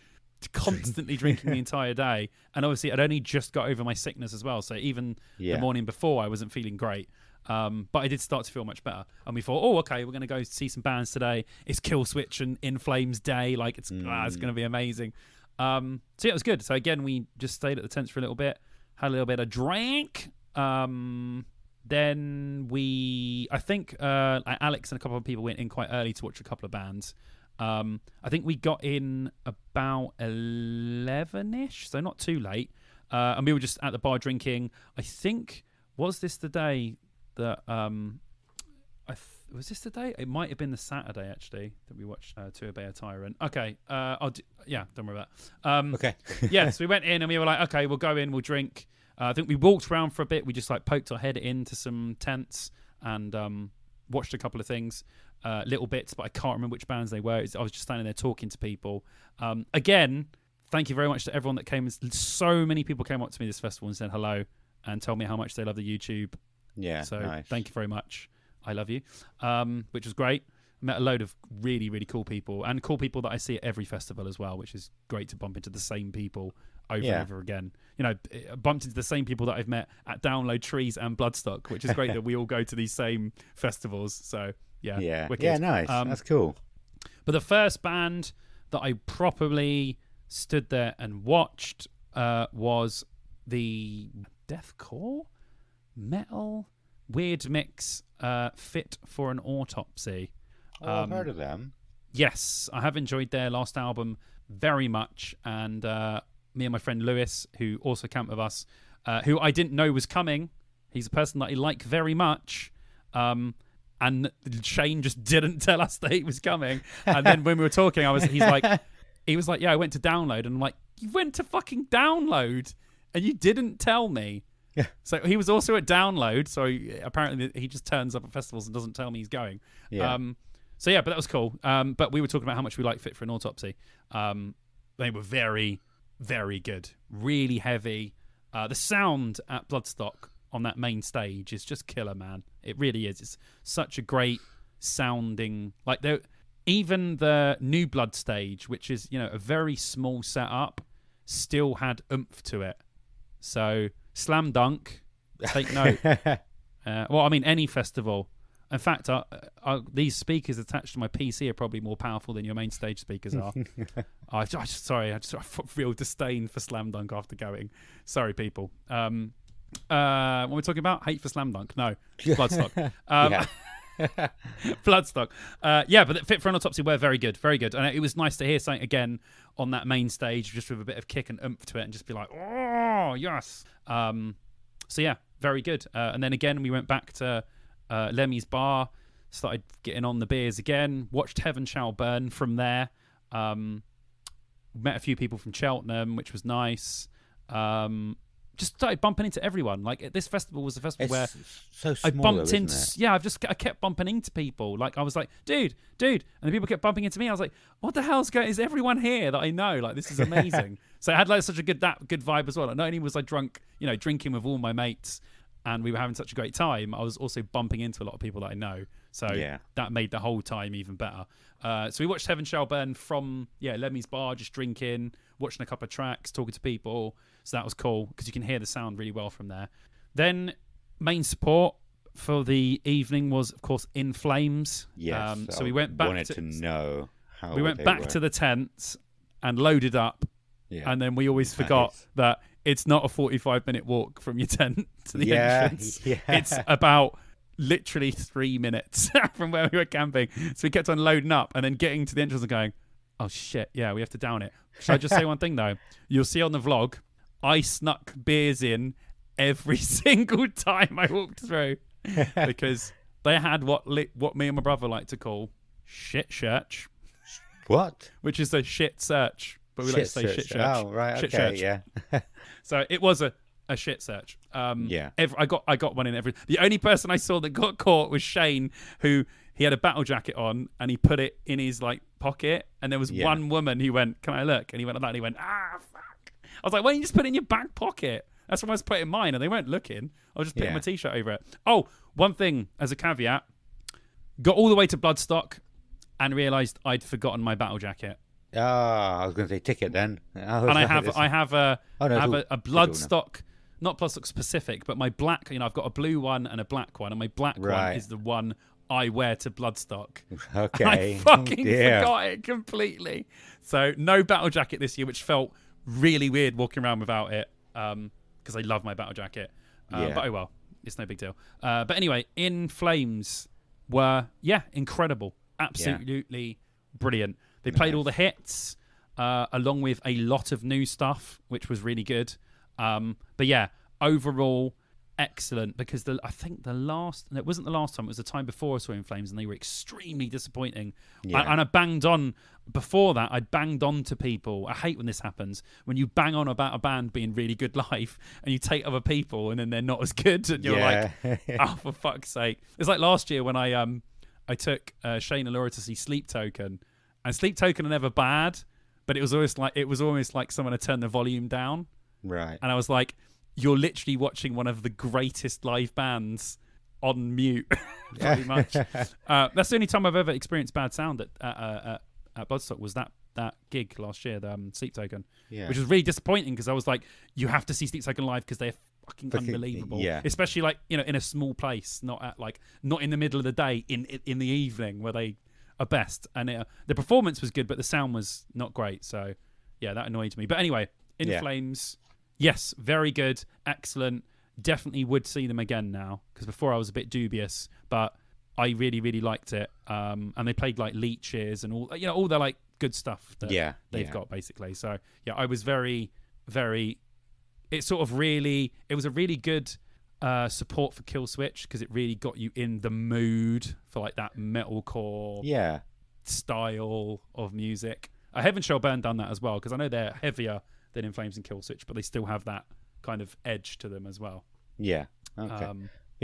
S3: constantly drinking the entire day. And obviously I'd only just got over my sickness as well. So even the morning before I wasn't feeling great. But I did start to feel much better. And we thought, okay, we're going to go see some bands today. It's Kill Switch and In Flames Day. Like it's going to be amazing. So yeah, it was good. So again, we just stayed at the tents for a little bit, had a little bit of drink. Then I think Alex and a couple of people went in quite early to watch a couple of bands. I think we got in about 11ish, so not too late. And we were just at the bar drinking. I think, was this the day that was this the day? It might have been the Saturday actually that we watched To Obey a Tyrant. Okay, don't worry about that.
S2: Okay.
S3: So we went in and we were like, okay, we'll go in, we'll drink. I think we walked around for a bit. We just like poked our head into some tents and watched a couple of things, little bits, but I can't remember which bands they were. I was just standing there talking to people. Again, thank you very much to everyone that came. So many people came up to me this festival and said hello and told me how much they love the YouTube.
S2: Yeah,
S3: so
S2: nice.
S3: Thank you very much. I love you, which was great. I met a load of really, really cool people and cool people that I see at every festival as well, which is great to bump into the same people over and over again. You know, bumped into the same people that I've met at Download, Trees and Bloodstock, which is great that we all go to these same festivals. So, wicked.
S2: Yeah, nice. That's cool.
S3: But the first band that I properly stood there and watched was the deathcore metal weird mix Fit for an Autopsy.
S2: I've heard of them.
S3: Yes, I have enjoyed their last album very much, and me and my friend Lewis, who also camped with us, who I didn't know was coming. He's a person that I like very much, and Shane just didn't tell us that he was coming. And then when we were talking, he was like, yeah, I went to Download, and I'm like, you went to fucking Download, and you didn't tell me.
S2: Yeah.
S3: So he was also at Download, so apparently he just turns up at festivals and doesn't tell me he's going.
S2: Yeah.
S3: But that was cool. But we were talking about how much we like Fit for an Autopsy. They were very, very good. Really heavy. The sound at Bloodstock on that main stage is just killer, man. It really is. It's such a great sounding... even the New Blood stage, which is, a very small setup, still had oomph to it. So... Slam dunk, take note. Any festival. In fact, these speakers attached to my PC are probably more powerful than your main stage speakers are. I just real disdain for Slam Dunk after going. Sorry, people. What are we talking about? Hate for Slam Dunk? No, Bloodstock. Bloodstock. But Fit for an Autopsy were very good, very good. And it was nice to hear something again on that main stage, just with a bit of kick and oomph to it, and just be like, oh, yes. Very good. And then again, we went back to Lemmy's bar, started getting on the beers again. Watched Heaven Shall Burn from there. Met a few people from Cheltenham, which was nice. Just started bumping into everyone. Like, this festival was a festival where
S2: so small,
S3: I bumped
S2: though,
S3: into.
S2: isn't it?
S3: Yeah, I kept bumping into people. Like, I was like, dude, and the people kept bumping into me. I was like, what the hell's going? Is everyone here that I know? Like, this is amazing. So I had like such a good vibe as well. Like, not only was I drunk, drinking with all my mates, and we were having such a great time, I was also bumping into a lot of people that I know. So that made the whole time even better. So we watched Heaven Shall Burn from Lemmy's bar, just drinking, watching a couple of tracks, talking to people. So that was cool because you can hear the sound really well from there. Then main support for the evening was, of course, In Flames.
S2: Yes.
S3: So we went back
S2: wanted to know how
S3: we went back to the tent and loaded up.
S2: Yeah.
S3: And then we always forgot that it's not a 45-minute walk from your tent to the entrance.
S2: Yeah.
S3: It's about literally 3 minutes from where we were camping. So we kept on loading up and then getting to the entrance and going, oh shit, yeah, we have to down it. Should I just say one thing though? You'll see on the vlog, I snuck beers in every single time I walked through because they had what me and my brother like to call shit church.
S2: What?
S3: Which is a shit search. But we like to say shit church.
S2: Oh, right,
S3: shit
S2: okay,
S3: church.
S2: yeah.
S3: So it was a shit search. I got one in every. The only person I saw that got caught was Shane, who he had a battle jacket on and he put it in his like pocket. And there was one woman who went, "Can I look?" And he went like that. And he went, "Ah, fuck." I was like, "Why don't you just put it in your back pocket?" That's what I was putting in mine, and they weren't looking. I was just putting my t-shirt over it. Oh, one thing as a caveat: got all the way to Bloodstock and realised I'd forgotten my battle jacket.
S2: I was going to say ticket then.
S3: And I have a Bloodstock, not Bloodstock specific, but my black. I've got a blue one and a black one, and my black one is the one I wear to Bloodstock.
S2: Okay,
S3: and I fucking forgot it completely. So no battle jacket this year, which felt really weird walking around without it, because I love my battle jacket. But oh well, it's no big deal. But anyway, In Flames were incredible, absolutely brilliant. They played all the hits, along with a lot of new stuff, which was really good. But yeah, overall, excellent. Because it wasn't the last time, it was the time before I saw In Flames, and they were extremely disappointing. And I banged on, before that, I banged on to people. I hate when this happens, when you bang on about a band being really good live, and you take other people, and then they're not as good, and you're like, oh, for fuck's sake. It's like last year when I took Shane and Laura to see Sleep Token. And Sleep Token are never bad, but it was almost like someone had turned the volume down.
S2: Right.
S3: And I was like, you're literally watching one of the greatest live bands on mute, pretty much. That's the only time I've ever experienced bad sound at Bloodstock was that gig last year, the Sleep Token, which was really disappointing because I was like, you have to see Sleep Token live because they're fucking unbelievable. Yeah. Especially like, in a small place, not in the middle of the day, in the evening where they are best. And the performance was good, but the sound was not great. So yeah, that annoyed me. But anyway, In Flames, yes, very good, excellent. Definitely would see them again now, because before I was a bit dubious, but I really, really liked it. And they played like Leeches and all the like good stuff that they've got basically. So yeah, I was very, very. It was a really good support for Killswitch, because it really got you in the mood for like that metalcore style of music. Heaven Shall Burn done that as well, because I know they're heavier than In Flames and Killswitch, but they still have that kind of edge to them as well.
S2: Yeah. Okay.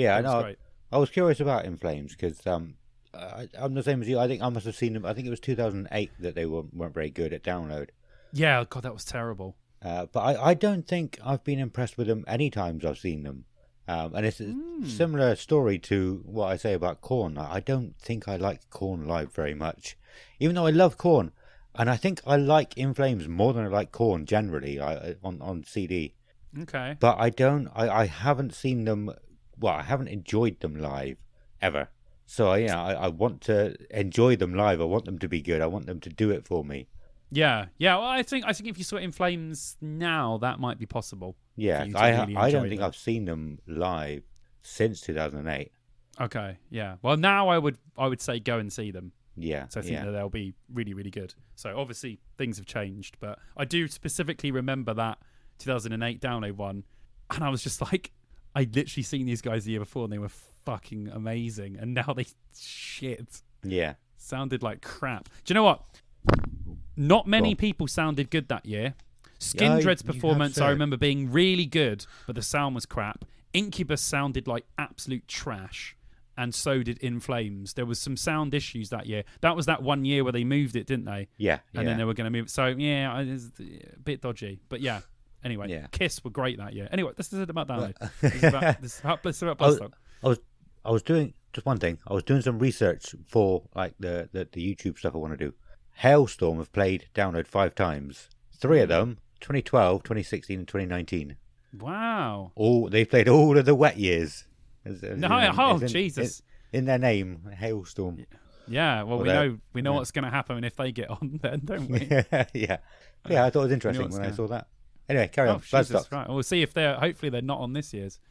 S2: I know. I was curious about In Flames because I'm the same as you. I think I must have seen them. I think it was 2008 that they weren't very good at Download.
S3: Yeah, God, that was terrible.
S2: But I don't think I've been impressed with them any times I've seen them. And it's a similar story to what I say about Korn. I don't think I like Korn live very much, even though I love Korn. And I think I like In Flames more than I like Korn generally on CD.
S3: Okay.
S2: But I haven't seen them. Well, I haven't enjoyed them live ever. So I want to enjoy them live. I want them to be good. I want them to do it for me.
S3: Yeah. Well, I think if you saw In Flames now, that might be possible.
S2: Yeah, I don't think I've seen them live since 2008.
S3: Okay. Yeah. Well, now I would say go and see them.
S2: Yeah.
S3: So I think that they'll be really, really good. So obviously things have changed, but I do specifically remember that 2008 Download one, and I was just like, I'd literally seen these guys the year before and they were fucking amazing, and now they shit.
S2: Yeah.
S3: Sounded like crap. Do you know what? Not many people sounded good that year. Skindred's performance, I remember being really good, but the sound was crap. Incubus sounded like absolute trash, and so did In Flames. There was some sound issues that year. That was that one year where they moved it, didn't they?
S2: Yeah.
S3: And then they were going to move it. So, yeah, it's a bit dodgy. But yeah, anyway, Kiss were great that year. Anyway, this is about Download. This is about Bloodstock.
S2: I was doing, just one thing, I was doing some research for like the YouTube stuff I want to do. Hailstorm have played Download 5 times. 3 of them, 2012, 2016, and 2019.
S3: Wow.
S2: They played all of the wet years.
S3: Jesus.
S2: In their name, Hailstorm.
S3: Yeah, well, we know what's going to happen if they get on then, don't we?
S2: Yeah, I thought it was interesting when I saw that. Anyway, carry on.
S3: Bloodstock. Right. We'll see if hopefully they're not on next year's.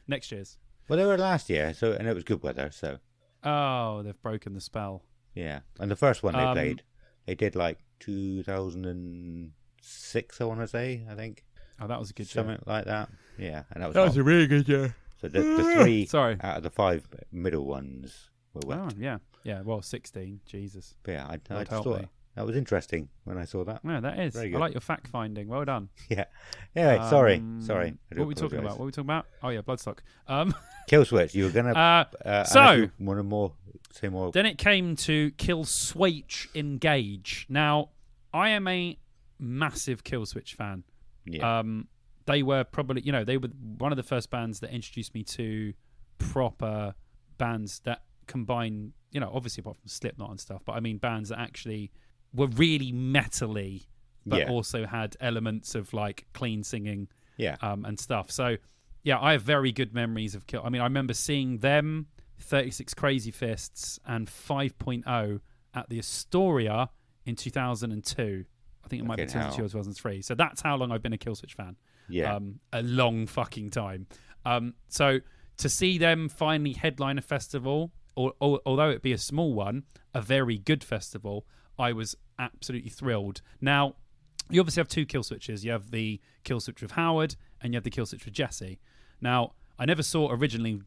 S2: Well, they were last year, and it was good weather, so.
S3: Oh, they've broken the spell.
S2: Yeah, and the first one they played, they did like 2006, I want to say, I think.
S3: Oh, that was a good
S2: Something
S3: year.
S2: like that. Yeah, and that
S3: was a really good year.
S2: So the 3 out of the 5 middle ones were wet.
S3: Oh, yeah. Yeah, well, 16. Jesus.
S2: But yeah, I just thought that was interesting when I saw that.
S3: Yeah, that is. I like your fact finding. Well done.
S2: Yeah. Anyway, sorry.
S3: What were we talking about? Oh, yeah, Bloodstock.
S2: Killswitch, you were going to...
S3: so...
S2: Say more.
S3: Then it came to Killswitch Engage. Now, I am a massive Killswitch fan.
S2: Yeah.
S3: They were probably, they were one of the first bands that introduced me to proper bands that combine, obviously apart from Slipknot and stuff, but I mean bands that actually were really metal-y, but also had elements of like clean singing and stuff. So, yeah, I have very good memories of I remember seeing them, 36 Crazy Fists, and 5.0 at the Astoria in 2002. I think it might be 2002 or 2003. So that's how long I've been a Killswitch fan.
S2: Yeah.
S3: A long fucking time. So to see them finally headline a festival, although it be a small one, a very good festival, I was absolutely thrilled. Now, you obviously have 2 Killswitches. You have the Killswitch with Howard, and you have the Killswitch with Jesse. Now, I never saw original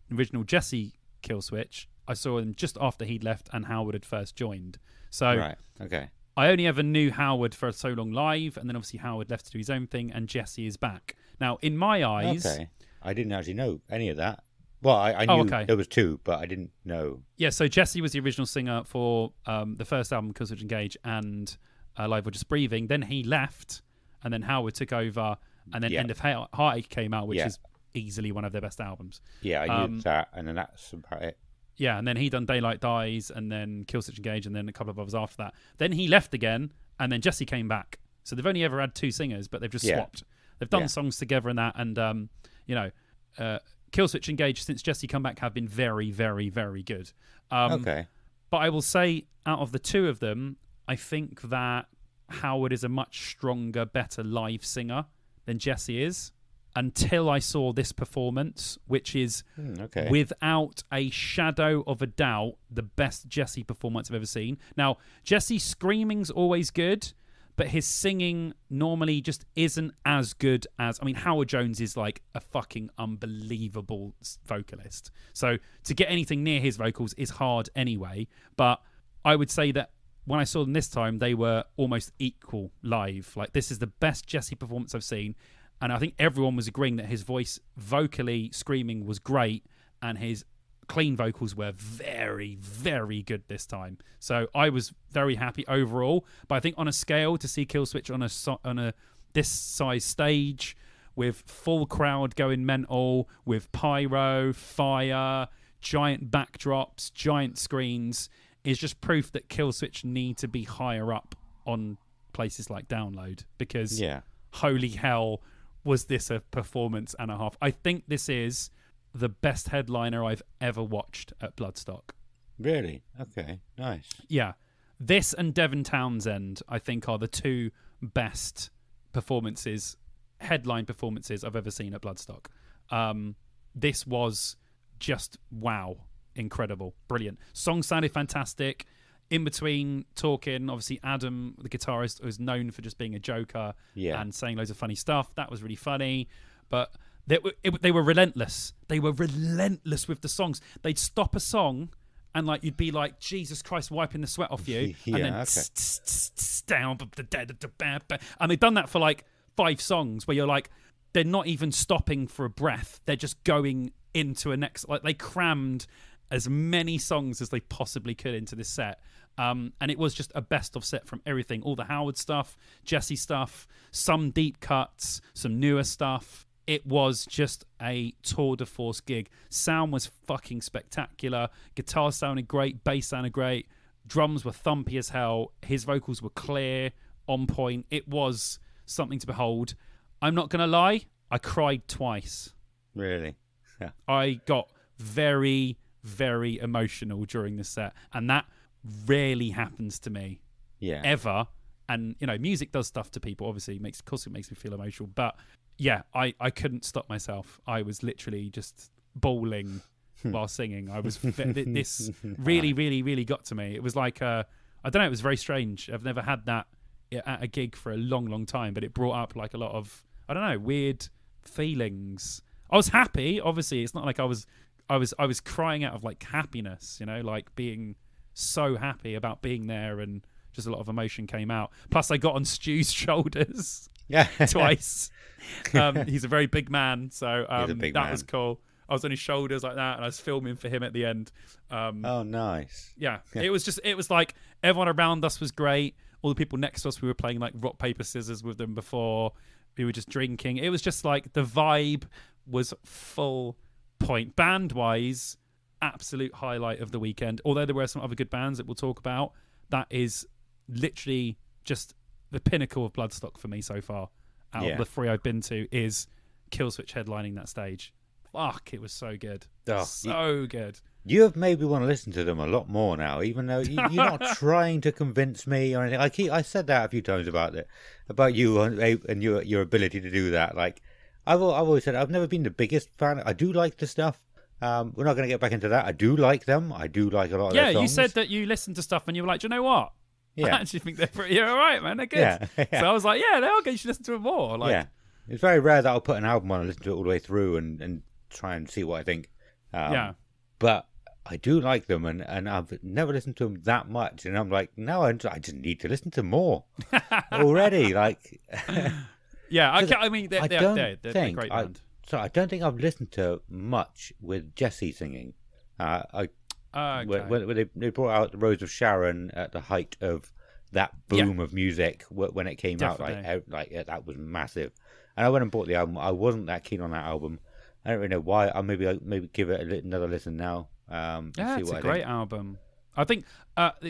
S3: Jesse Killswitch. I saw him just after he'd left and Howard had first joined. So
S2: right. Okay.
S3: I only ever knew Howard for so long live, and then obviously Howard left to do his own thing, and Jesse is back. Now, in my eyes...
S2: Okay. I didn't actually know any of that. Well, I knew there was 2, but I didn't know.
S3: Yeah, so Jesse was the original singer for the first album, Killswitch Engage, and Live or Just Breathing. Then he left, and then Howard took over, and then End of Heartache came out, which is easily one of their best albums.
S2: Yeah, I knew that, and then that's about it.
S3: Yeah, and then he done Daylight Dies, and then Killswitch Engage, and then a couple of others after that. Then he left again, and then Jesse came back. So they've only ever had 2 singers, but they've just swapped. They've done songs together and that, and Killswitch Engage since Jesse come back have been very, very, very good.
S2: Okay.
S3: But I will say, out of the 2 of them, I think that Howard is a much stronger, better live singer than Jesse is. Until I saw this performance, which is without a shadow of a doubt the best Jesse performance I've ever seen. Now, Jesse's screaming's always good, but his singing normally just isn't as good as... Howard Jones is like a fucking unbelievable vocalist. So to get anything near his vocals is hard anyway. But I would say that when I saw them this time, they were almost equal live. Like, this is the best Jesse performance I've seen. And I think everyone was agreeing that his voice, vocally screaming, was great, and his clean vocals were very, very good this time. So I was very happy overall. But I think on a scale, to see Killswitch on a this size stage with full crowd going mental, with pyro, fire, giant backdrops, giant screens, is just proof that Killswitch need to be higher up on places like Download, because holy hell, was this a performance and a half. I think this is the best headliner I've ever watched at Bloodstock.
S2: Really? Okay, nice.
S3: Yeah. This and Devin Townsend, I think, are the 2 best performances, headline performances I've ever seen at Bloodstock. This was just, wow, incredible, brilliant. Song sounded fantastic. In between talking, obviously Adam, the guitarist, was known for just being a joker and saying loads of funny stuff. That was really funny. But They were relentless. They were relentless with the songs. They'd stop a song, and like you'd be like, Jesus Christ, wiping the sweat off you, and then down, and they've done that for like 5 songs where you're like, they're not even stopping for a breath. They're just going into a next. Like they crammed as many songs as they possibly could into this set. And it was just a best of set from everything. All the Howard stuff, Jesse stuff, some deep cuts, some newer stuff. It was just a tour de force gig. Sound was fucking spectacular. Guitar sounded great. Bass sounded great. Drums were thumpy as hell. His vocals were clear, on point. It was something to behold. I'm not going to lie. I cried twice.
S2: Really? Yeah.
S3: I got very, very emotional during this set. And that rarely happens to me.
S2: Yeah.
S3: Ever. And, you know, music does stuff to people, obviously. Of course it makes me feel emotional. But, yeah, I couldn't stop myself. I was literally just bawling while singing. I was... this really, really, really got to me. It was like... I don't know, it was very strange. I've never had that at a gig for a long, long time. But it brought up, like, a lot of, I don't know, weird feelings. I was happy, obviously. It's not like I was crying out of, like, happiness, you know, like being so happy about being there, and just a lot of emotion came out. Plus, I got on Stu's shoulders twice. He's a very big man, so that was cool. I was on his shoulders like that, and I was filming for him at the end.
S2: Oh, nice.
S3: Yeah, it was like everyone around us was great. All the people next to us, we were playing like rock, paper, scissors with them before. We were just drinking. It was just like the vibe was full point. Band-wise, absolute highlight of the weekend. Although there were some other good bands that we'll talk about, that is literally just the pinnacle of Bloodstock for me so far. Out of the 3 I've been to, is Killswitch headlining that stage. Fuck, it was so good. So good.
S2: You have made me want to listen to them a lot more now, even though you're not trying to convince me or anything. I said that a few times about you and your ability to do that. Like I've always said, I've never been the biggest fan. I do like the stuff. We're not going to get back into that. I do like them. I do like a lot of their songs.
S3: Yeah, you said that you listened to stuff and you were like, do you know what?
S2: Yeah.
S3: I actually think they're pretty all right, man. They're good.
S2: Yeah.
S3: So I was like, yeah, they are good. You should listen to them more. Like,
S2: yeah. It's very rare that I'll put an album on and listen to it all the way through and try and see what I think.
S3: Yeah.
S2: But I do like them, and I've never listened to them that much. And I'm like, no, I just need to listen to more already. Like,
S3: yeah, I mean, they're a great band.
S2: So I don't think I've listened to much with Jesse singing.
S3: Okay.
S2: When they brought out the Rose of Sharon at the height of that boom of music when it came out, that was massive. And I went and bought the album. I wasn't that keen on that album. I don't really know why. I'll maybe give it another listen now.
S3: Yeah, it's a great album. I think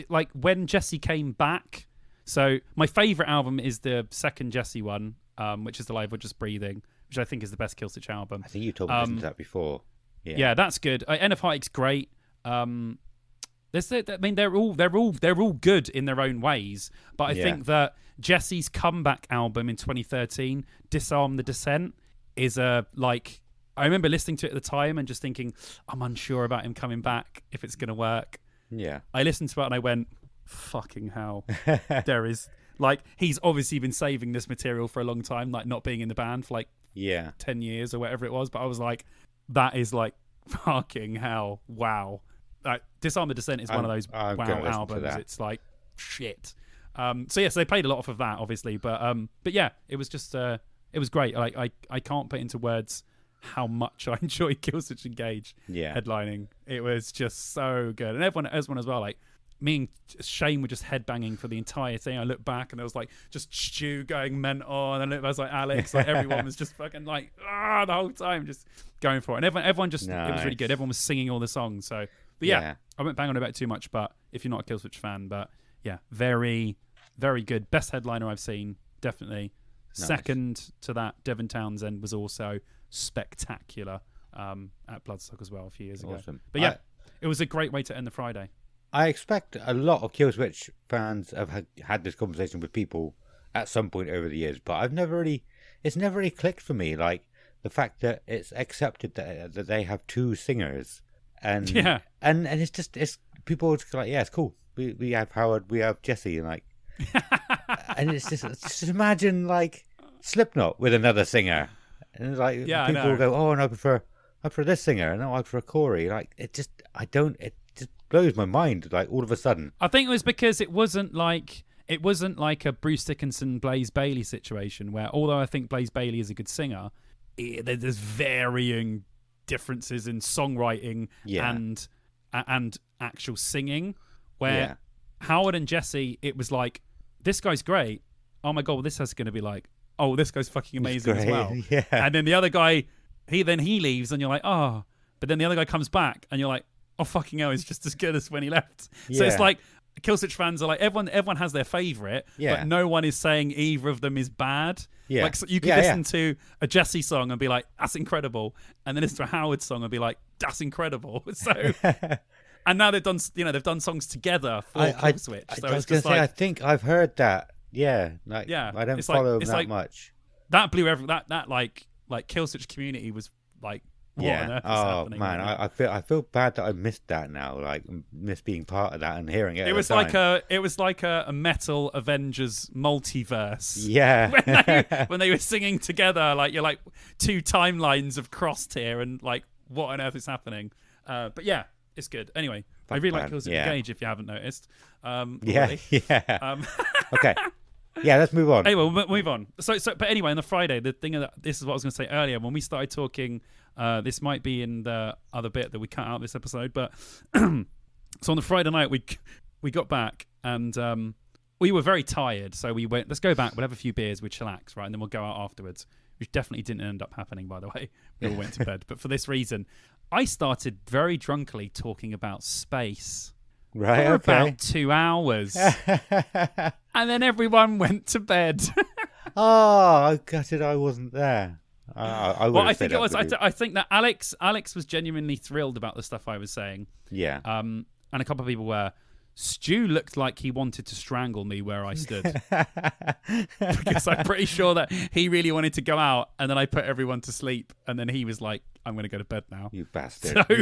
S3: like when Jesse came back. So my favourite album is the second Jesse one, which is The Live We're Just Breathing, which I think is the best Killswitch album.
S2: I think you told me to listen to that before.
S3: Yeah, that's good. End of Heartache's great. I mean, they're all good in their own ways. But I think that Jesse's comeback album in 2013, Disarm the Descent, is I remember listening to it at the time and just thinking, I'm unsure about him coming back, if it's going to work.
S2: Yeah.
S3: I listened to it and I went, fucking hell. There is, he's obviously been saving this material for a long time, not being in the band for 10 years or whatever it was. But I was like, that is fucking hell. Wow. Disarm the Descent is one of those wow albums. It's like shit. So yes, they played a lot of that, obviously. But yeah, it was just, it was great. I can't put into words how much I enjoyed Killswitch Engage headlining. It was just so good, and everyone as well. Me and Shane were just headbanging for the entire thing. I looked back and there was just Stu going mental, and I was like Alex, everyone was just fucking the whole time just going for it. And everyone just it was really good. Everyone was singing all the songs. So, but yeah, I won't bang on about too much. But if you're not a Killswitch fan, but yeah, very, very good. Best headliner I've seen, definitely. Nice. Second to that, Devin Townsend was also spectacular at Bloodstock as well a few years ago. But yeah, it was a great way to end the Friday.
S2: I expect a lot of Killswitch fans have had this conversation with people at some point over the years, but it's never really clicked for me. Like the fact that it's accepted that they have 2 singers, and it's people are just like, yeah, it's cool. We have Howard, we have Jesse, and and it's just imagine Slipknot with another singer. And it's like
S3: Yeah,
S2: people will go, "Oh, and I prefer this singer, and no, I prefer Corey." Like it just blows my mind. Like all of a sudden,
S3: I think it was because it wasn't like a Bruce Dickinson, Blaze Bayley situation where, although I think Blaze Bayley is a good singer, there's varying differences in songwriting and actual singing. Where Howard and Jesse, it was like, this guy's great. Oh my god, well, this is going to be like, oh, this guy's fucking amazing as well.
S2: Yeah.
S3: And then the other guy, he leaves, and you're like, oh. But then the other guy comes back, and you're like, oh fucking hell, he's just as good as when he left. So it's like Killswitch fans are like, everyone has their favourite, but no one is saying either of them is bad. Yeah. Like, so you could listen to a Jesse song and be like, that's incredible, and then listen to a Howard song and be like, that's incredible. So and now they've done songs together for Killswitch. So
S2: I was going to say, I think I've heard that. Yeah. Like, I don't follow them that much.
S3: That blew that like Killswitch community was like, what on earth is happening?
S2: Man, I feel bad that I missed that now. Like, missed being part of that and hearing it.
S3: It was like a metal Avengers multiverse.
S2: Yeah,
S3: when they were singing together, like you're like two timelines have crossed here, and like what on earth is happening? But yeah, it's good. Anyway, I really like Killswitch Engage. If you haven't noticed,
S2: Okay. Yeah, let's move on.
S3: Anyway, we'll move on. So, but anyway, on the Friday, this is what I was going to say earlier. When we started talking, this might be in the other bit that we cut out this episode, but so on the Friday night, we got back and we were very tired. So we went, let's go back. We'll have a few beers, we'll chillax, right? And then we'll go out afterwards, which definitely didn't end up happening, by the way. We all went to bed. But for this reason, I started very drunkily talking about space.
S2: Right,
S3: for about 2 hours. And then everyone went to bed.
S2: I gutted I wasn't there. I think it was.
S3: I think that Alex was genuinely thrilled about the stuff I was saying.
S2: Yeah.
S3: And a couple of people were. Stu looked like he wanted to strangle me where I stood. Because I'm pretty sure that he really wanted to go out, and then I put everyone to sleep, and then he was like, I'm going to go to bed now.
S2: You bastard.
S3: So,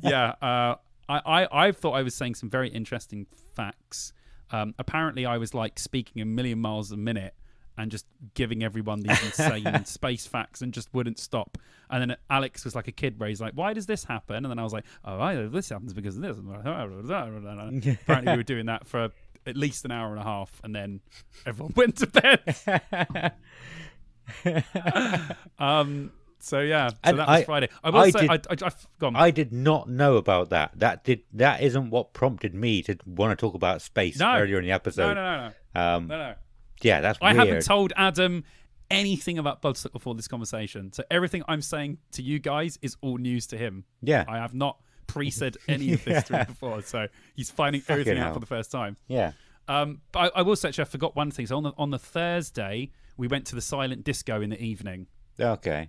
S3: yeah. I thought I was saying some very interesting facts. Apparently, I was like speaking a million miles a minute and just giving everyone these insane space facts and just wouldn't stop. And then Alex was like a kid where he's like, why does this happen? And then I was like, this happens because of this. Apparently, we were doing that for at least an hour and a half, and then everyone went to bed. So yeah, that was Friday.
S2: I did not know about that. That isn't what prompted me to want to talk about space earlier in the episode.
S3: No.
S2: Yeah, that's
S3: weird.
S2: I
S3: haven't told Adam anything about Bloodstock before this conversation, so everything I'm saying to you guys is all news to him.
S2: Yeah,
S3: I have not pre-said any of this to him before, so he's finding everything out for the first time.
S2: Yeah.
S3: But I will say, actually, I forgot one thing. So on the Thursday, we went to the silent disco in the evening.
S2: Okay.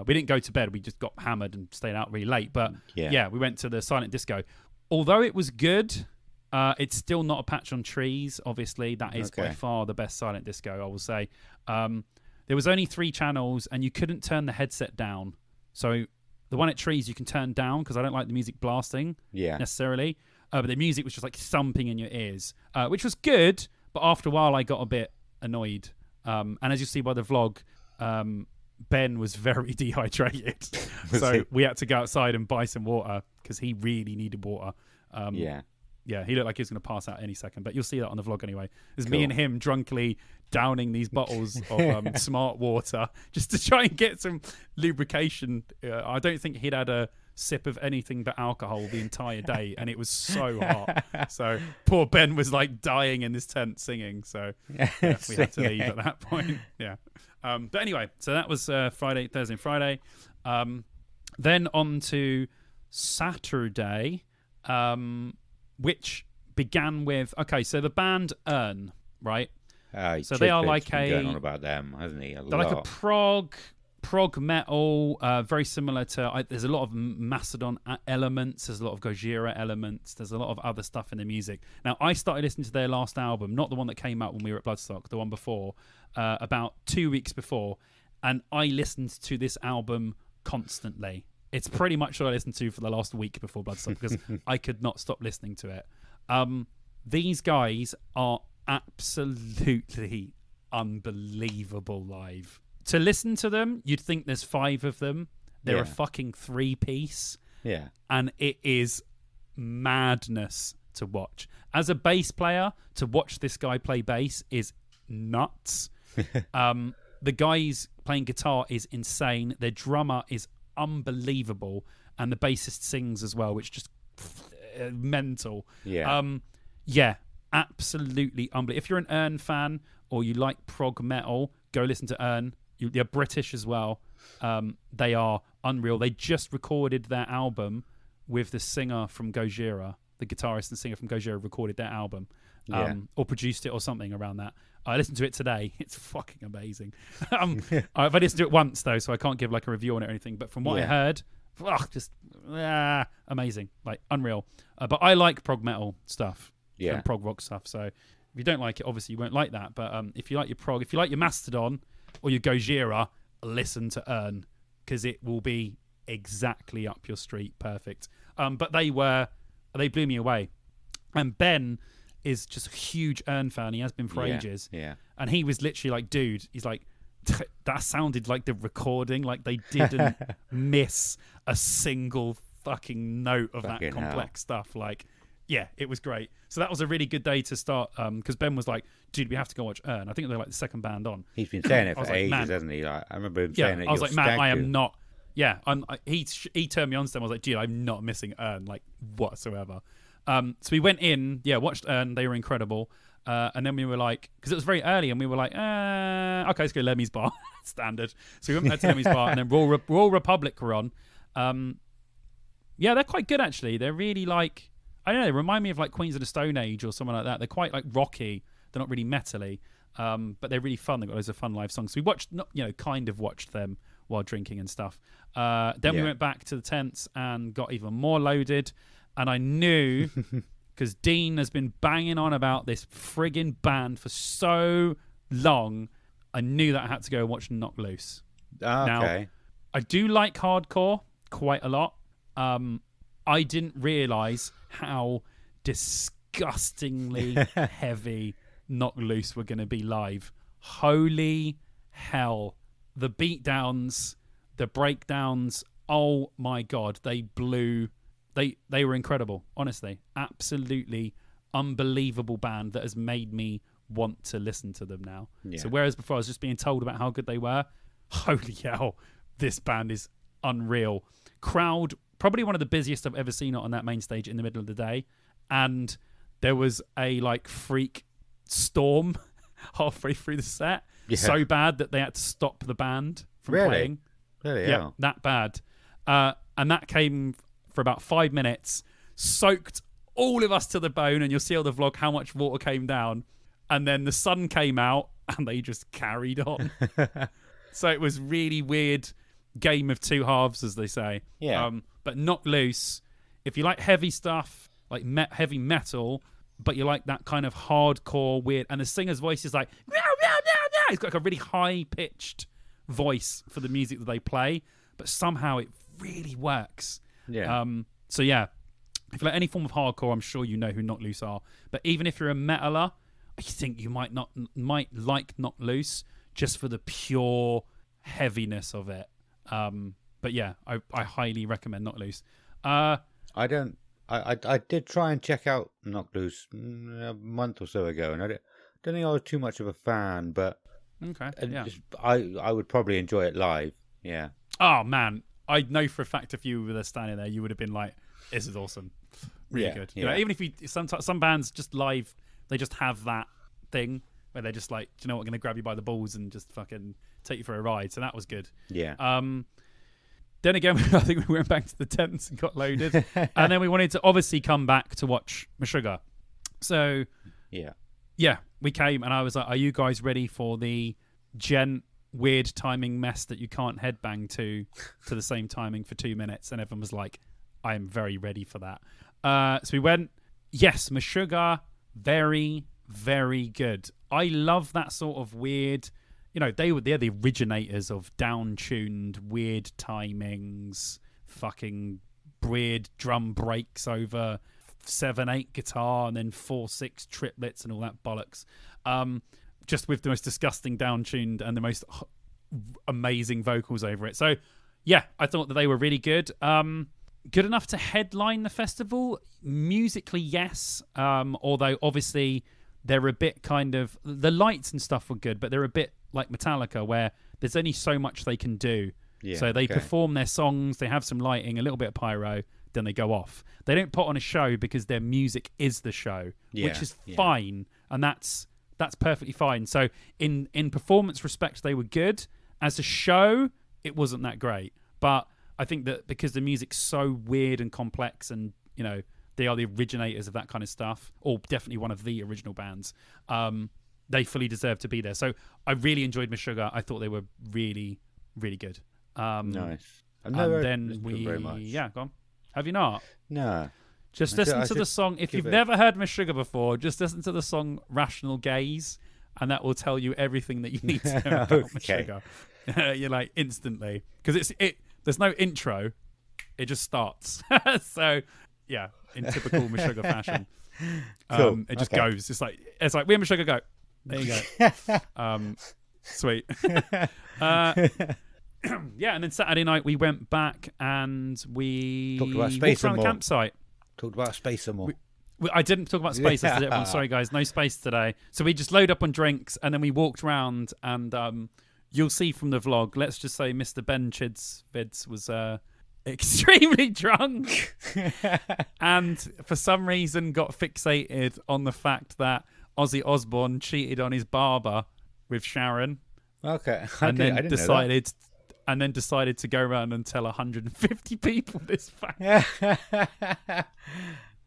S3: We didn't go to bed. We just got hammered and stayed out really late. But yeah, we went to the silent disco. Although it was good, it's still not a patch on trees. Obviously, that is by far the best silent disco, I will say. There was only 3 channels, and you couldn't turn the headset down. So the one at Trees you can turn down because I don't like the music blasting necessarily. But the music was just like thumping in your ears, which was good. But after a while, I got a bit annoyed. And as you see by the vlog, Ben was very dehydrated. So we had to go outside and buy some water because he really needed water. Yeah, he looked like he was going to pass out any second, but you'll see that on the vlog anyway. There's me and him drunkly downing these bottles of smart water just to try and get some lubrication. I don't think he'd had a sip of anything but alcohol the entire day, and it was so hot. So poor Ben was like dying in this tent singing. So we had to leave at that point. Yeah. But anyway, so that was Thursday and Friday. Then on to Saturday, which began with so the band Earn, right? So they are like
S2: going on about them, hasn't he?
S3: They're like a prog metal, very similar to. There's a lot of Macedon elements. There's a lot of Gojira elements. There's a lot of other stuff in the music. Now, I started listening to their last album, not the one that came out when we were at Bloodstock, the one before, about 2 weeks before, and I listened to this album constantly. It's pretty much what I listened to for the last week before Bloodstock because I could not stop listening to it. These guys are absolutely unbelievable live. to listen to them, you'd think there's 5 of them. They're a fucking 3-piece.
S2: Yeah. And
S3: it is madness to watch. As a bass player, to watch this guy play bass is nuts. The guys playing guitar is insane. Their drummer is unbelievable. And the bassist sings as well, which just mental.
S2: Yeah.
S3: Absolutely unbelievable. If you're an Ern fan or you like prog metal, go listen to Ern. They're British as well. They are unreal. They just recorded their album with the singer from Gojira. The guitarist and singer from Gojira recorded their album, or produced it or something around that. I listened to it today. It's fucking amazing. I've listened to it once though, so I can't give like a review on it or anything. But from what I heard, just amazing, like unreal. But I like prog metal stuff, and prog rock stuff. So if you don't like it, obviously you won't like that. But if you like your prog, if you like your Mastodon or your Gojira, listen to Ern, because it will be exactly up your street. Perfect. But they blew me away. And Ben is just a huge Ern fan. He has been for ages.
S2: Yeah.
S3: And he was literally like, dude, he's like, that sounded like the recording. Like they didn't miss a single fucking note of that complex stuff. Like, yeah, it was great. So that was a really good day to start, because Ben was like, dude, we have to go watch Ern. I think they're like the second band on.
S2: He's been saying it for ages, hasn't he? Like, I remember him saying it.
S3: I was like, man, I am not. Yeah, he turned me on to them. I was like, dude, I'm not missing Ern, like, whatsoever. So we went in, watched Ern. They were incredible. And then we were like, because it was very early, and we were like, okay, let's go Lemmy's Bar. Standard. So we went back to Lemmy's Bar, and then Royal Republic were on. They're quite good, actually. They're really like, I don't know, they remind me of like Queens of the Stone Age or something like that. They're quite like rocky. They're not really metal-y, but they're really fun. They've got loads of fun live songs. So we watched, kind of watched them while drinking and stuff. Then we went back to the tents and got even more loaded. And I knew, because Dean has been banging on about this friggin' band for so long, I knew that I had to go and watch Knock Loose. Now, I do like hardcore quite a lot. I didn't realise how disgustingly heavy Knock Loose were going to be live. Holy hell. The beatdowns, the breakdowns, oh my God, they blew. They were incredible, honestly. Absolutely unbelievable band that has made me want to listen to them now. Yeah. So whereas before I was just being told about how good they were, holy hell, this band is unreal. Crowd, probably one of the busiest I've ever seen on that main stage in the middle of the day. And there was a like freak storm halfway through the set. Yeah. So bad that they had to stop the band from playing.
S2: Really?
S3: Yeah, that bad. And that came for about 5 minutes, soaked all of us to the bone, and you'll see on the vlog how much water came down. And then the sun came out, and they just carried on. So it was really weird game of two halves, as they say.
S2: Yeah.
S3: But Knock Loose, if you like heavy stuff, like heavy metal, but you like that kind of hardcore weird, and the singer's voice is like, meow, meow, meow, meow. It's got like a really high-pitched voice for the music that they play, but somehow it really works.
S2: Yeah.
S3: So yeah, if you like any form of hardcore, I'm sure you know who Knock Loose are. But even if you're a metaler, I think you might like Knock Loose just for the pure heaviness of it. But yeah, I highly recommend Knock Loose. I
S2: did try and check out Knock Loose a month or so ago, and I don't think I was too much of a fan, but
S3: okay, yeah.
S2: I would probably enjoy it live. Yeah.
S3: Oh man, I know for a fact if you were standing there, you would have been like, "This is awesome, really good." You know, even if some bands just live, they just have that thing where they're just like, "Do you know what? I'm going to grab you by the balls and just fucking take you for a ride." So that was good.
S2: Yeah.
S3: Then again, I think we went back to the tents and got loaded, and then we wanted to obviously come back to watch Meshuggah. So yeah, we came, and I was like, "Are you guys ready for the weird timing mess that you can't headbang to the same timing for 2 minutes?" And everyone was like, "I am very ready for that." So we went. Yes, Meshuggah, very, very good. I love that sort of weird. You know, they're the originators of down-tuned, weird timings, fucking weird drum breaks over 7/8 guitar and then 4/6 triplets and all that bollocks. Just with the most disgusting down-tuned and the most amazing vocals over it. So yeah, I thought that they were really good. Good enough to headline the festival? Musically, yes. Although obviously they're a bit kind of, the lights and stuff were good, but they're a bit like Metallica, where there's only so much they can do. Yeah, so they perform their songs, they have some lighting, a little bit of pyro, then they go off. They don't put on a show because their music is the show, which is fine, and that's perfectly fine. So in performance respect, they were good. As a show, it wasn't that great. But I think that because the music's so weird and complex, and you know they are the originators of that kind of stuff, or definitely one of the original bands, they fully deserve to be there. So I really enjoyed Meshuggah. I thought they were really, really good.
S2: Nice.
S3: And then we, very much. Go on. Have you not?
S2: No.
S3: Just listen to the song. If you've never heard Meshuggah before, just listen to the song "Rational Gaze," and that will tell you everything that you need to know about Meshuggah. You're like instantly, because there's no intro, it just starts. So yeah, in typical Meshuggah fashion, it just goes. It's like we're Meshuggah, go. There you go. Sweet. Yeah, and then Saturday night we went back and we
S2: talked about space
S3: walked around the campsite.
S2: Talked about space some more.
S3: I didn't talk about space. I'm sorry, guys. No space today. So we just load up on drinks and then we walked around, and you'll see from the vlog. Let's just say Mr. Ben Chidzvidz was extremely drunk, and for some reason got fixated on the fact that Ozzy Osbourne cheated on his barber with Sharon.
S2: Okay,
S3: and then decided to go around and tell 150 people this fact.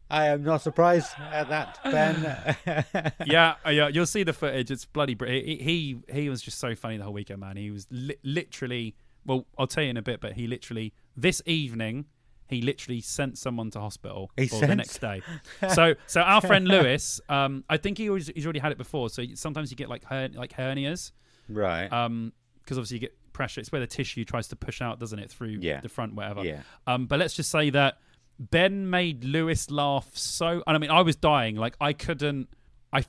S2: I am not surprised at that, Ben.
S3: yeah, you'll see the footage. It's bloody he was just so funny the whole weekend, man. He was literally, well, I'll tell you in a bit, but this evening he literally sent someone to hospital the next day. So our friend Lewis, I think he's already had it before. So sometimes you get like hernias,
S2: right?
S3: Because obviously you get pressure. It's where the tissue tries to push out, doesn't it, through the front, whatever.
S2: Yeah.
S3: But let's just say that Ben made Lewis laugh so... And I mean, I was dying. Like, I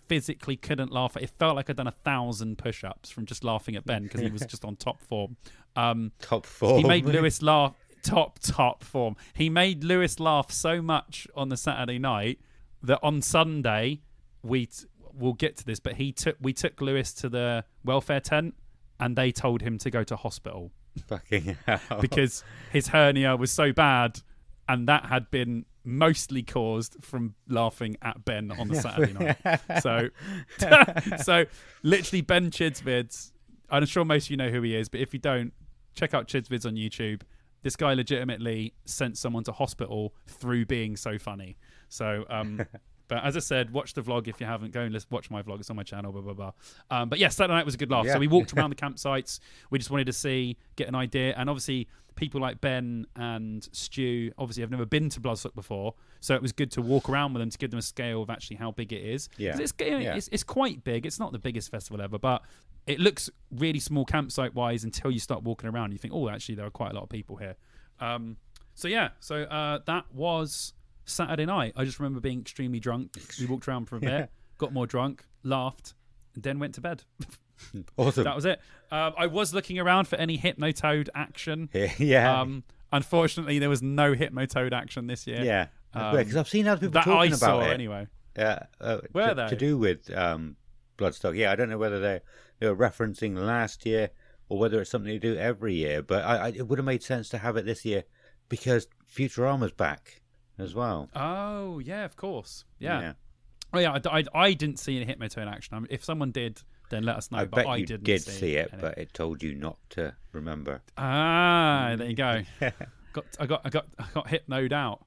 S3: physically couldn't laugh. It felt like I'd done 1,000 push-ups from just laughing at Ben because he was just on top form.
S2: Top form.
S3: He made Lewis laugh... Top form. He made Lewis laugh so much on the Saturday night that on Sunday, we'll get to this, but we took Lewis to the welfare tent and they told him to go to hospital.
S2: Fucking hell.
S3: Because his hernia was so bad, and that had been mostly caused from laughing at Ben on the Saturday night. So literally Ben Chidzvidz, I'm sure most of you know who he is, but if you don't, check out Chidzvidz on YouTube. This guy legitimately sent someone to hospital through being so funny. So, but as I said, watch the vlog if you haven't. Go and watch my vlog. It's on my channel, blah, blah, blah. But yeah, Saturday night was a good laugh. Yeah. So we walked around the campsites. We just wanted to get an idea. And obviously, people like Ben and Stu, obviously, have never been to Bloodstock before. So it was good to walk around with them to give them a scale of actually how big it is.
S2: Yeah.
S3: It's quite big. It's not the biggest festival ever, but it looks really small campsite-wise until you start walking around. You think, oh, actually, there are quite a lot of people here. So that was Saturday night. I just remember being extremely drunk. We walked around for a bit, got more drunk, laughed, and then went to bed.
S2: Awesome.
S3: That was it. I was looking around for any Hypnotoad action.
S2: Yeah.
S3: Unfortunately, there was no Hypnotoad action this year.
S2: Yeah. Because I've seen other people talking about it.
S3: Anyway.
S2: Were they? To do with Bloodstock. Yeah, I don't know whether they were referencing last year or whether it's something to do every year. But it would have made sense to have it this year because Futurama's back as well.
S3: Oh, yeah, of course. Yeah. Oh, yeah, I didn't see any Hypnotoad action. If someon did, then let us know.
S2: I
S3: bet
S2: you
S3: didn't
S2: did see it, but it told you not to remember.
S3: Ah, there you go. I got hypnoed out.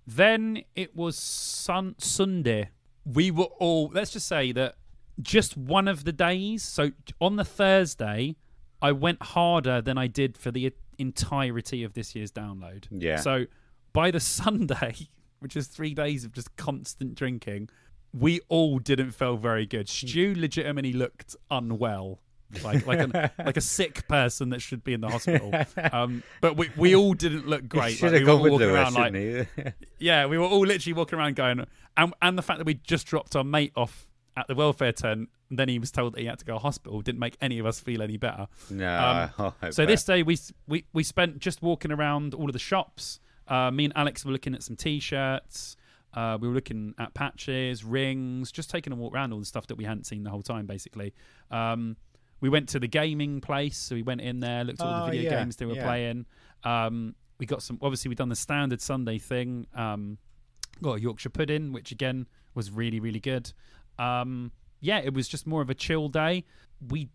S3: Then it was Sunday. We were all, let's just say that just one of the days. So on the Thursday, I went harder than I did for the entirety of this year's download.
S2: Yeah.
S3: So by the Sunday, which is 3 days of just constant drinking, we all didn't feel very good. Stu legitimately looked unwell, like a sick person that should be in the hospital. But we all didn't look great.
S2: Should
S3: have
S2: gone with Lewis, shouldn't he?
S3: Yeah, we were all literally walking around going, and the fact that we just dropped our mate off at the welfare tent. And then he was told that he had to go to hospital. Didn't make any of us feel any better.
S2: No.
S3: So this day we spent just walking around all of the shops. Me and Alex were looking at some T-shirts. We were looking at patches, rings, just taking a walk around all the stuff that we hadn't seen the whole time, basically. We went to the gaming place, so we went in there, looked at all the video games they were playing. We got some. Obviously, we've done the standard Sunday thing. Got a Yorkshire pudding, which again was really, really good. It was just more of a chill day. We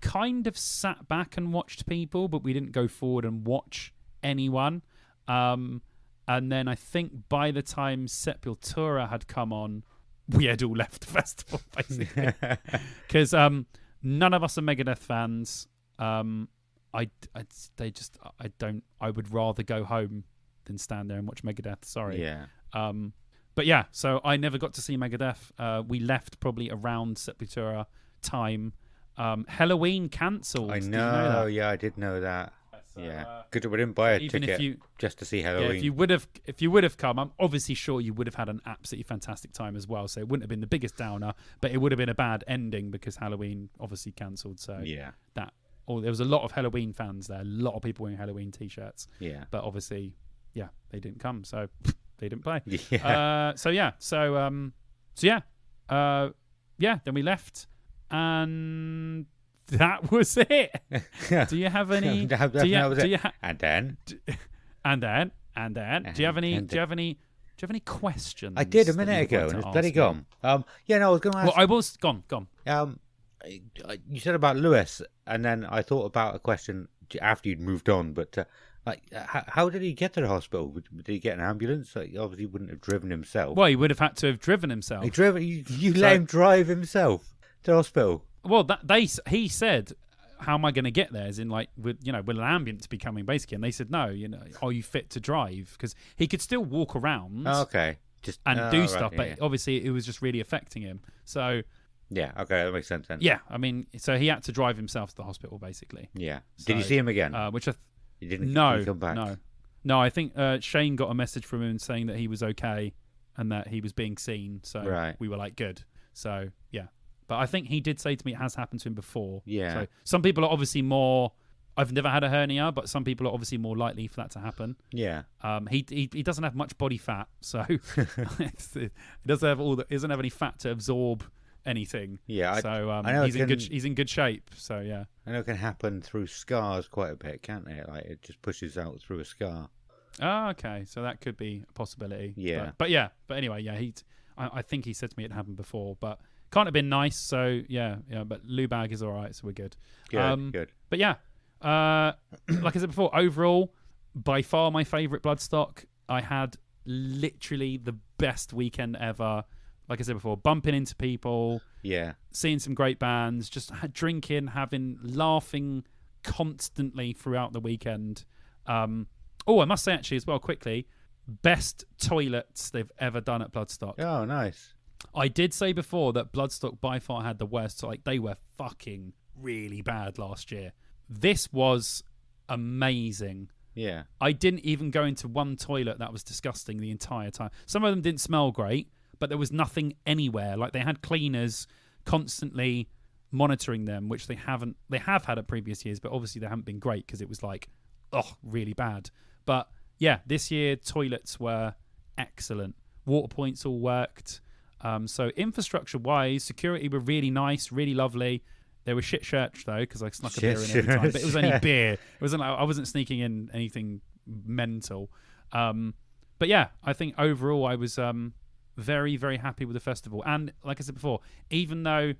S3: kind of sat back and watched people, but we didn't go forward and watch anyone. And then I think by the time Sepultura had come on, we had all left the festival, basically. Because none of us are Megadeth fans. I would rather go home than stand there and watch Megadeth. Sorry.
S2: Yeah.
S3: But yeah, so I never got to see Megadeth. We left probably around Sepultura time. Halloween cancelled.
S2: I know.
S3: Did you know that?
S2: Yeah, I did know that. So, yeah, good. We didn't buy a ticket just to see Halloween.
S3: Yeah, if you would have come, I'm obviously sure you would have had an absolutely fantastic time as well. So it wouldn't have been the biggest downer, but it would have been a bad ending because Halloween obviously cancelled. So
S2: yeah,
S3: there was a lot of Halloween fans there, a lot of people wearing Halloween T-shirts.
S2: Yeah,
S3: but obviously, they didn't come, so they didn't play.
S2: Yeah.
S3: Then we left, and that was it. Do you have any?
S2: And then.
S3: Do you have any questions?
S2: I did a minute ago, and it's bloody gone. I was going to ask.
S3: Well, I was gone.
S2: You said about Lewis, and then I thought about a question after you'd moved on. But how did he get to the hospital? Did he get an ambulance? He obviously wouldn't have driven himself.
S3: Well, he would have had to have driven himself.
S2: You let him drive himself to the hospital.
S3: Well, he said, "How am I going to get there?" As in, like, will an ambulance be coming, basically? And they said, "No, are you fit to drive?" Because he could still walk around, do stuff, but obviously it was just really affecting him. So,
S2: yeah, okay, that makes sense then.
S3: Yeah, I mean, so he had to drive himself to the hospital, basically.
S2: Yeah.
S3: So,
S2: did you see him again?
S3: He
S2: didn't.
S3: No,
S2: come back?
S3: No. I think Shane got a message from him saying that he was okay and that he was being seen. So we were like, good. So yeah. But I think he did say to me it has happened to him before.
S2: Yeah.
S3: So some people are obviously more. I've never had a hernia, but some people are obviously more likely for that to happen.
S2: Yeah.
S3: He doesn't have much body fat, so he doesn't have any fat to absorb anything.
S2: Yeah.
S3: So
S2: I know
S3: he's in good shape. So yeah.
S2: I know it can happen through scars quite a bit, can't it? Like it just pushes out through a scar.
S3: Oh, okay. So that could be a possibility.
S2: Yeah.
S3: But anyway, yeah. I think he said to me it happened before, but. Can't have been nice, so yeah. But Lou Bag is all right, so we're good.
S2: Good.
S3: But yeah, like I said before, overall, by far my favourite Bloodstock. I had literally the best weekend ever. Like I said before, bumping into people, seeing some great bands, just drinking, laughing constantly throughout the weekend. I must say actually as well, quickly, best toilets they've ever done at Bloodstock.
S2: Oh, nice.
S3: I did say before that Bloodstock by far had the worst. So, like, they were fucking really bad last year. This was amazing.
S2: Yeah.
S3: I didn't even go into one toilet that was disgusting the entire time. Some of them didn't smell great, but there was nothing anywhere. Like, they had cleaners constantly monitoring them, which they have had at previous years, but obviously they haven't been great because it was like, really bad. But yeah, this year toilets were excellent. Water points all worked. So infrastructure-wise, security were really nice, really lovely. They were shit shirts though, because I snuck a beer in every time. But it was only beer. It wasn't like I wasn't sneaking in anything mental. But yeah, I think overall I was very, very happy with the festival. And like I said before, even though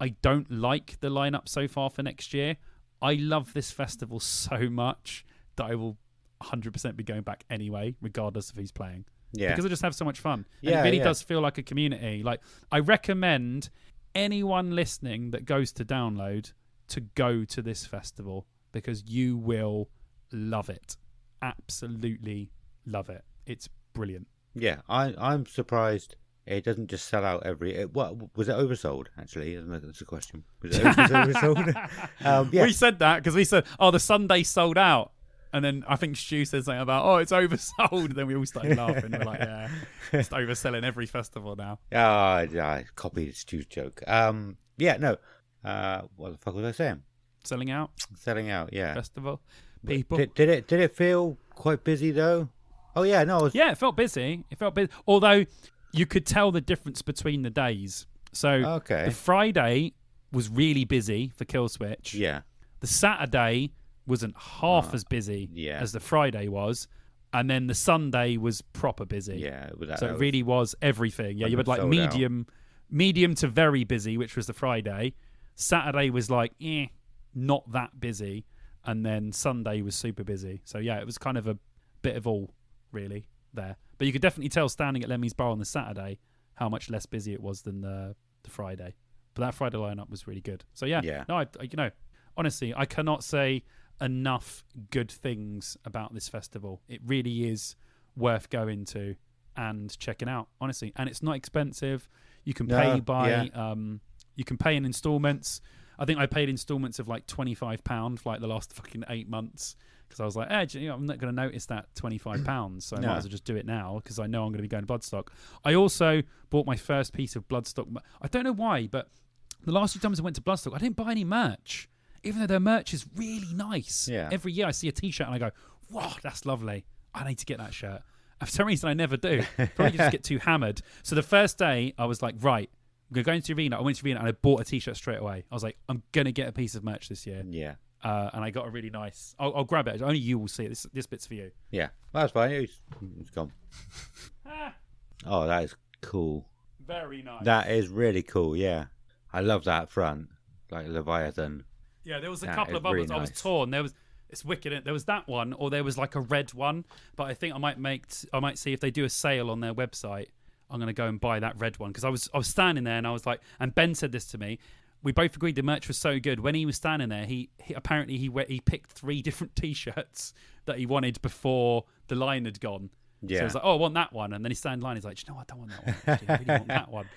S3: I don't like the lineup so far for next year, I love this festival so much that I will 100% be going back anyway, regardless of who's playing.
S2: Yeah.
S3: Because I just have so much fun. And it really does feel like a community. Like, I recommend anyone listening that goes to download to go to this festival because you will love it. Absolutely love it. It's brilliant.
S2: Yeah, I'm surprised it doesn't just sell out what was it oversold? Actually, that's a question. Was it oversold?
S3: We said that because we said, the Sunday sold out. And then I think Stu said something about, oh, it's oversold. And then we all started laughing. We're like, yeah, it's overselling every festival now.
S2: I copied Stu's joke. What the fuck was I saying?
S3: Selling out,
S2: yeah.
S3: Festival people.
S2: Did it feel quite busy though? Oh yeah, no.
S3: Yeah, it felt busy. Although you could tell the difference between the days. So the Friday was really busy for Killswitch.
S2: Yeah.
S3: The Saturday wasn't half as busy as the Friday was, and then the Sunday was proper busy.
S2: Yeah,
S3: it really was everything. Yeah, you had like medium to very busy, which was the Friday. Saturday was like not that busy, and then Sunday was super busy. So yeah, it was kind of a bit of all really there. But you could definitely tell standing at Lemmy's Bar on the Saturday how much less busy it was than the Friday. But that Friday lineup was really good. So yeah. No, honestly, I cannot say enough good things about this festival. It really is worth going to and checking out, honestly. And it's not expensive. You can pay you can pay in installments. I think I paid installments of like £25 for like the last fucking 8 months because I was like, I'm not going to notice that £25, so I might as well just do it now because I know I'm going to be going to Bloodstock. I also bought my first piece of Bloodstock. I don't know why, but the last few times I went to Bloodstock, I didn't buy any merch, even though their merch is really nice. Yeah. Every year I see a T-shirt and I go, wow, that's lovely. I need to get that shirt. And for some reason, I never do. Probably just get too hammered. So the first day, I was like, right, we're going to the arena. I went to the arena and I bought a T-shirt straight away. I was like, I'm going to get a piece of merch this year.
S2: Yeah.
S3: And I got a really nice... I'll grab it. Only you will see it. This bit's for you.
S2: Yeah. That's fine. It's gone. Oh, that is cool.
S3: Very nice.
S2: That is really cool, yeah. I love that front. Like Leviathan.
S3: Yeah, there was a couple of others. Really nice. I was torn. It's wicked. There was that one, or there was like a red one. But I think I might see if they do a sale on their website. I'm going to go and buy that red one because I was standing there and I was like, and Ben said this to me. We both agreed the merch was so good. When he was standing there, he apparently he picked 3 different T-shirts that he wanted before the line had gone. Yeah. So I was like, oh, I want that one. And then he standing in line. He's like, I don't want that one. Actually, I really want that one.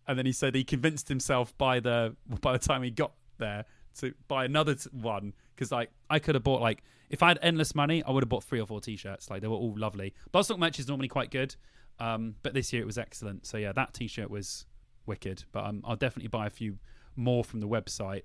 S3: And then he said he convinced himself by the time he got there to buy another one because like I could have bought like if I had endless money, I would have bought 3 or 4 T-shirts. Like they were all lovely. Bloodstock merch is normally quite good, but this year it was excellent. So yeah, that T-shirt was wicked. But I'll definitely buy a few more from the website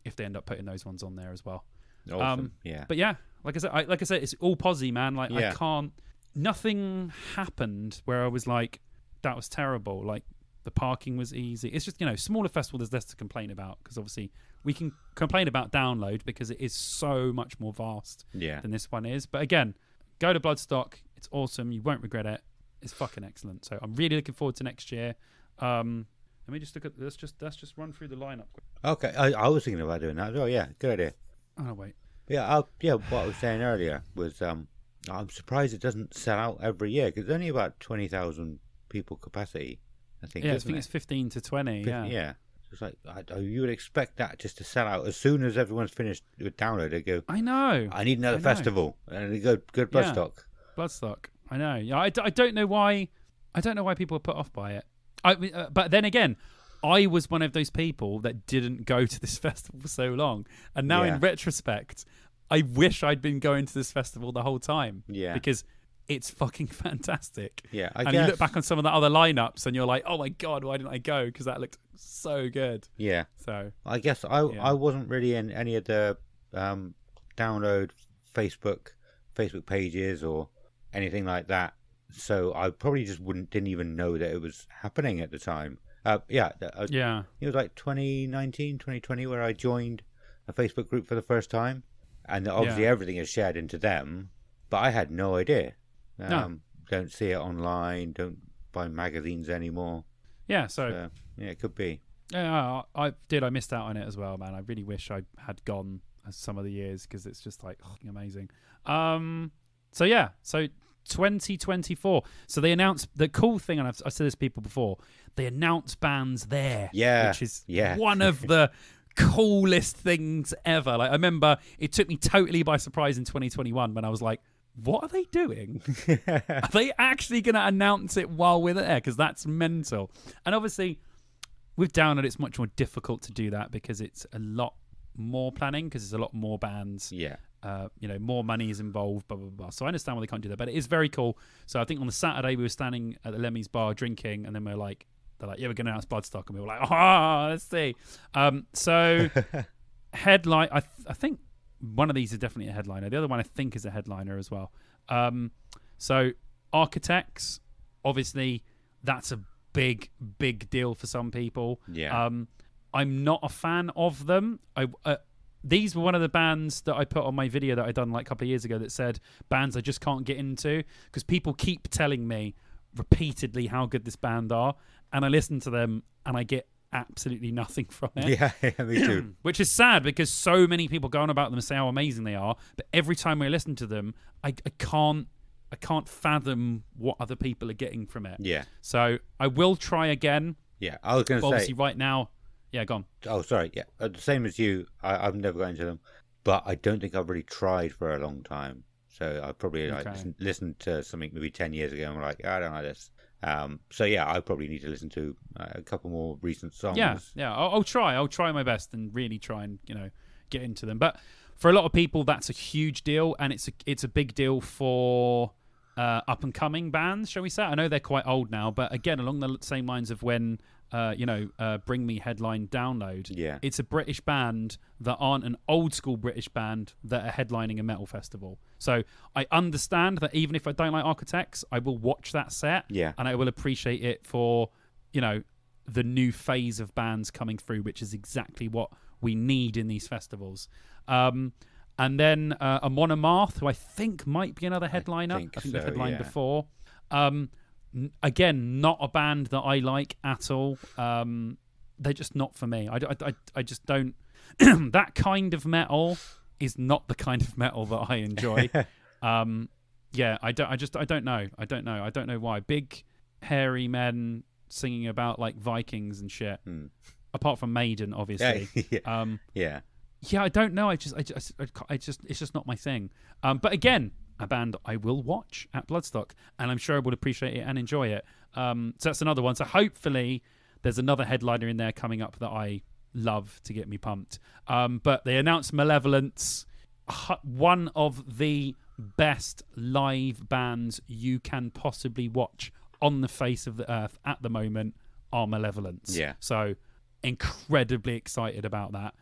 S3: if they end up putting those ones on there as well.
S2: Awesome. Yeah.
S3: But yeah, like I said, it's all posy, man. Like I can't. Nothing happened where I was like, that was terrible. Like the parking was easy. It's just smaller festival. There's less to complain about because obviously we can complain about download because it is so much more vast than this one is. But again, go to Bloodstock. It's awesome. You won't regret it. It's fucking excellent. So I'm really looking forward to next year. Let me just look at let's just run through the lineup quick.
S2: Okay, I was thinking about doing that as well. Yeah, good idea.
S3: Oh wait.
S2: Yeah, what I was saying earlier was I'm surprised it doesn't sell out every year because it's only about 20,000 people capacity. I think.
S3: Yeah, I think it's 15 to 20.
S2: Yeah. It's like you would expect that just to sell out as soon as everyone's finished with download. They go, I
S3: know.
S2: I need another festival, and they go good Bloodstock.
S3: Yeah, Bloodstock. I know. Yeah, I don't know why. I don't know why people are put off by it. But then again, I was one of those people that didn't go to this festival for so long, and now in retrospect, I wish I'd been going to this festival the whole time. Yeah, because it's fucking fantastic. Yeah, I guess. You look back on some of the other lineups, and you're like, oh my god, why didn't I go? Because that looked so good. Yeah. So
S2: I guess I wasn't really in any of the download Facebook pages or anything like that. So I probably just didn't even know that it was happening at the time. It was like 2019, 2020 where I joined a Facebook group for the first time. And obviously everything is shared into them. But I had no idea. Don't see it online. Don't buy magazines anymore.
S3: Yeah, so
S2: it could be.
S3: Yeah, I missed out on it as well, man. I really wish I had gone some of the years because it's just like amazing. So 2024. So they announced the cool thing, and I've said this to people before. They announced bands there, which is one of the coolest things ever. Like I remember, it took me totally by surprise in 2021 when I was like, "What are they doing? Are they actually going to announce it while we're there? Because that's mental." And obviously, with Download, it's much more difficult to do that because it's a lot more planning because there's a lot more bands. Yeah. more money is involved, blah, blah, blah. So I understand why they can't do that, but it is very cool. So I think on the Saturday we were standing at the Lemmy's bar drinking, and then they're like, yeah, we're going to announce Bloodstock, and we were like, let's see. So headline, I think one of these is definitely a headliner. The other one I think is a headliner as well. So Architects, obviously, that's a big deal for some people.
S2: Yeah.
S3: I'm not a fan of them. These were one of the bands that I put on my video that I done like a couple of years ago that said bands I just can't get into, because people keep telling me repeatedly how good this band are, and I listen to them and I get absolutely nothing from it.
S2: Yeah, me too.
S3: Which is sad, because so many people go on about them and say how amazing they are, but every time I listen to them, I can't fathom what other people are getting from it.
S2: Yeah.
S3: So I will try again.
S2: Yeah, I was going to say.
S3: Obviously, right now. Yeah, go on.
S2: Oh, sorry. Yeah, the same as you. I've never got into them, but I don't think I've really tried for a long time. So I probably listened to something maybe 10 years ago and I'm like, I don't like this. So yeah, I probably need to listen to a couple more recent songs.
S3: Yeah. I'll try. I'll try my best and really try and get into them. But for a lot of people, that's a huge deal, and it's a big deal for up and coming bands, shall we say? I know they're quite old now, but again, along the same lines of when Bring Me headline Download.
S2: Yeah.
S3: It's a British band that aren't an old school British band that are headlining a metal festival. So I understand that even if I don't like Architects, I will watch that set.
S2: Yeah.
S3: And I will appreciate it for, the new phase of bands coming through, which is exactly what we need in these festivals. And then Amon Amarth, who I think might be another headliner. I think they've headlined before. Again, not a band that I like at all. They're just not for me. I just don't. That kind of metal is not the kind of metal that I enjoy. I don't know. I don't know why. Big hairy men singing about like Vikings and shit. Apart from Maiden, obviously.
S2: Yeah.
S3: Yeah, I don't know. I just, it's just not my thing. But again, a band I will watch at Bloodstock, and I'm sure I will appreciate it and enjoy it. So that's another one. So hopefully there's another headliner in there coming up that I love to get me pumped. But they announced Malevolence, one of the best live bands you can possibly watch on the face of the earth at the moment are Malevolence.
S2: Yeah.
S3: So incredibly excited about that.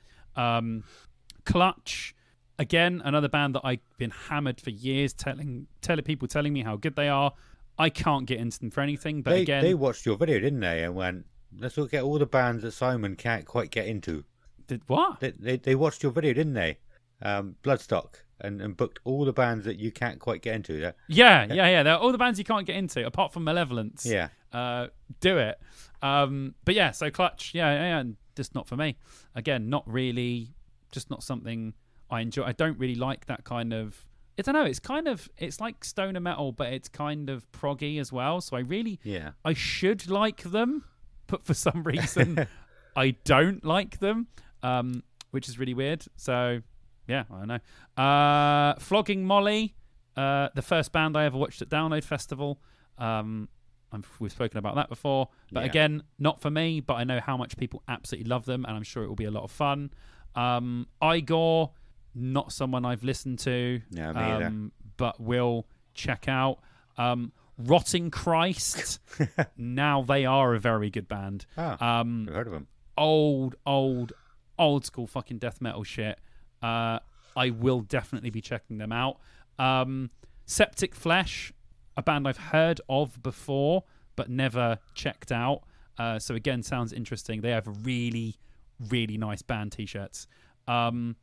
S3: Clutch, again, another band that I've been hammered for years, telling me how good they are. I can't get into them for anything, but
S2: they watched your video, didn't they, and went, let's look at all the bands that Simon can't quite get into.
S3: Did what?
S2: They watched your video, didn't they? Bloodstock, and booked all the bands that you can't quite get into.
S3: Yeah. They're all the bands you can't get into, apart from Malevolence.
S2: Yeah.
S3: Do it. But yeah, so Clutch, yeah, just not for me. Again, not really, just not something I enjoy. I don't really like that kind of, I don't know, it's like stoner metal, but it's kind of proggy as well. So I should like them, but for some reason I don't like them, which is really weird. So yeah, I don't know. Flogging Molly, the first band I ever watched at Download Festival. We've spoken about that before, but again, not for me, but I know how much people absolutely love them, and I'm sure it will be a lot of fun. Igor, not someone I've listened to,
S2: no, me either.
S3: But will check out. Rotting Christ, now they are a very good band.
S2: I've heard of them.
S3: Old school fucking death metal shit. I will definitely be checking them out. Septic Flesh, a band I've heard of before but never checked out. So again, sounds interesting. They have really, really nice band t-shirts. The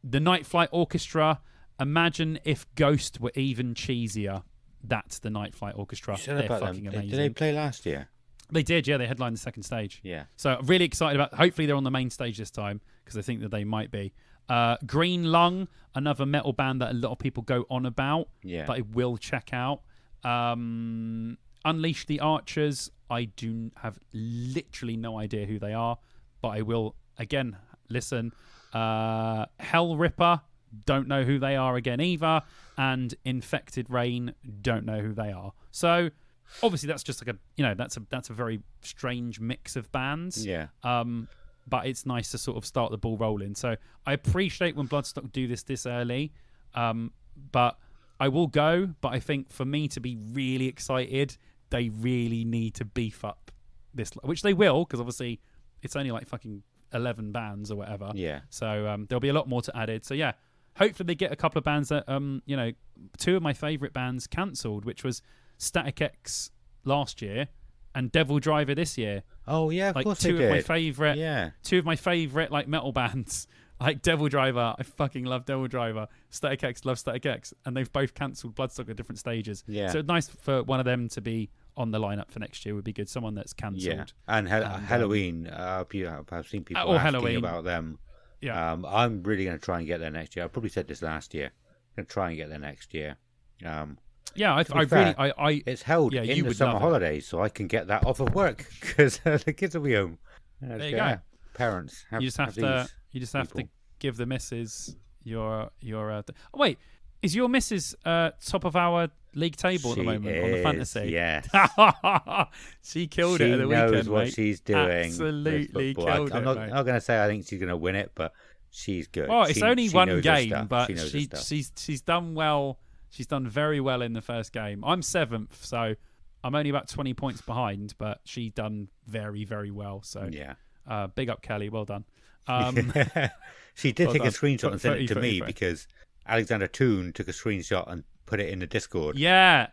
S3: Night Flight Orchestra, imagine if Ghost were even cheesier. That's the Night Flight Orchestra. They're fucking amazing.
S2: Did they play last year?
S3: They did, yeah. They headlined the second stage.
S2: Yeah.
S3: So really excited about. Hopefully they're on the main stage this time, because I think that they might be. Green Lung, another metal band that a lot of people go on about.
S2: Yeah.
S3: But I will check out. Unleash the Archers, I do have literally no idea who they are, but I will again listen. Hell Ripper, don't know who they are again either, and Infected Rain, don't know who they are. So obviously that's just like that's a very strange mix of bands.
S2: Yeah.
S3: but it's nice to sort of start the ball rolling. So I appreciate when Bloodstock do this early, but I will go. But I think for me to be really excited, they really need to beef up this, which they will, because obviously it's only like fucking 11 bands or whatever.
S2: Yeah.
S3: So there'll be a lot more to added. So yeah, hopefully they get a couple of bands that, two of my favourite bands cancelled, which was Static X last year and Devil Driver this year.
S2: Oh yeah, of course they did. Two of my favourite like metal bands, like Devil Driver. I fucking love Devil Driver. Static X love Static X, and they've both cancelled Bloodstock at different stages. Yeah. So it's nice for one of them to be on the lineup for next year. Would be good. Someone that's cancelled. Yeah. And Halloween. I've seen people asking Halloween. About them. Yeah. I'm really going to try and get there next year. I probably said this last year. I'm going to try and get there next year.
S3: It's
S2: held in the summer holidays, so I can get that off of work because the kids will be home.
S3: There you go.
S2: Parents,
S3: you just have to give the missus your. Wait, is your missus top of our league table at the moment on the fantasy?
S2: Yes.
S3: She killed it at the weekend.
S2: She knows what she's doing.
S3: Absolutely killed it.
S2: I'm not going to say I think she's going to win it, but she's good.
S3: Well, it's only one game, but she's done well. She's done very well in the first game. I'm 7th, so I'm only about 20 points behind, but she's done very, very well. So yeah, big up Kelly. Well done.
S2: She did take a screenshot and send it to me because Alexander Toon took a screenshot and put it in the Discord.
S3: Yeah.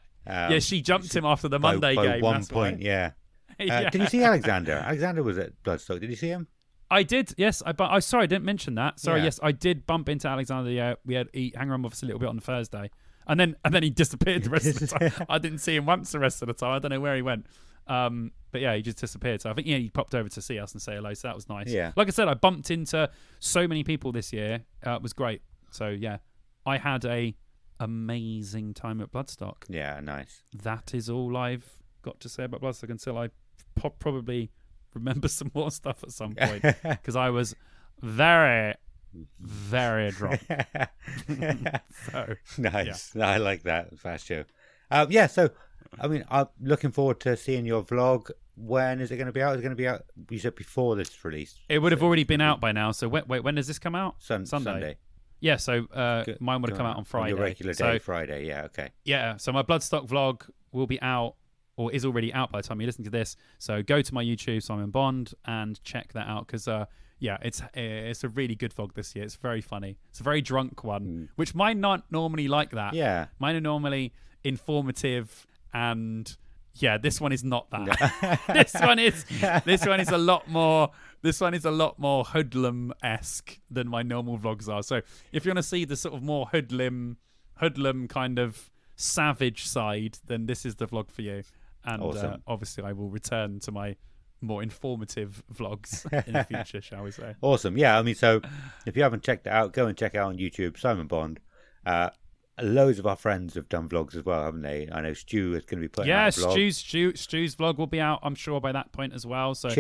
S3: She jumped him after the Monday game.
S2: 1 point, yeah. Did you see Alexander? Alexander was at Bloodstock. Did you see him?
S3: I did, yes. Sorry, I didn't mention that. Sorry, yes, I did bump into Alexander. Yeah, he hung around with us a little bit on Thursday. And then he disappeared the rest of the time. I didn't see him once the rest of the time. I don't know where he went. But yeah, he just disappeared. So I think he popped over to see us and say hello. So that was nice.
S2: Yeah.
S3: Like I said, I bumped into so many people this year. It was great. So yeah, I had a amazing time at Bloodstock.
S2: Yeah, nice.
S3: That is all I've got to say about Bloodstock until I probably remember some more stuff at some point because I was very drunk. So,
S2: nice. Yeah. I like that. Fast show. So I mean, I'm looking forward to seeing your vlog. When is it going to be out? Is it going to be out? You said before this release.
S3: It would have already been out by now. So wait, when does this come out?
S2: Sunday.
S3: Yeah, so mine would have come out on Friday.
S2: On your regular day, Friday. Yeah, okay.
S3: Yeah, so my Bloodstock vlog will be out, or is already out by the time you listen to this. So go to my YouTube, Simon Bond, and check that out because it's a really good vlog this year. It's very funny. It's a very drunk one, which mine not normally like that.
S2: Yeah,
S3: mine are normally informative, and yeah, this one is not that. This one is a lot more. This one is a lot more hoodlum-esque than my normal vlogs are. So if you want to see the sort of more hoodlum kind of savage side, then this is the vlog for you. And
S2: awesome.
S3: Obviously, I will return to my more informative vlogs in the future, shall we say.
S2: Awesome. Yeah, I mean, so if you haven't checked it out, go and check it out on YouTube, Simon Bond. Loads of our friends have done vlogs as well, haven't they? I know Stu is going to be putting out a vlog. Stu's vlog will be out, I'm sure, by that point as well. So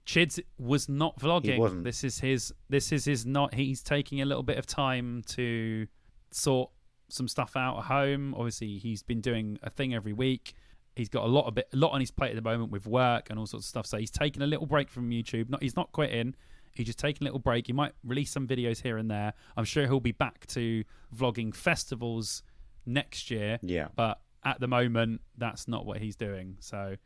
S2: Chids was not vlogging. He wasn't.
S3: This is his not. He's taking a little bit of time to sort some stuff out at home. Obviously, he's been doing a thing every week. He's got a lot on his plate at the moment with work and all sorts of stuff. So he's taking a little break from YouTube. He's not quitting. He's just taking a little break. He might release some videos here and there. I'm sure he'll be back to vlogging festivals next year.
S2: Yeah.
S3: But at the moment, that's not what he's doing. So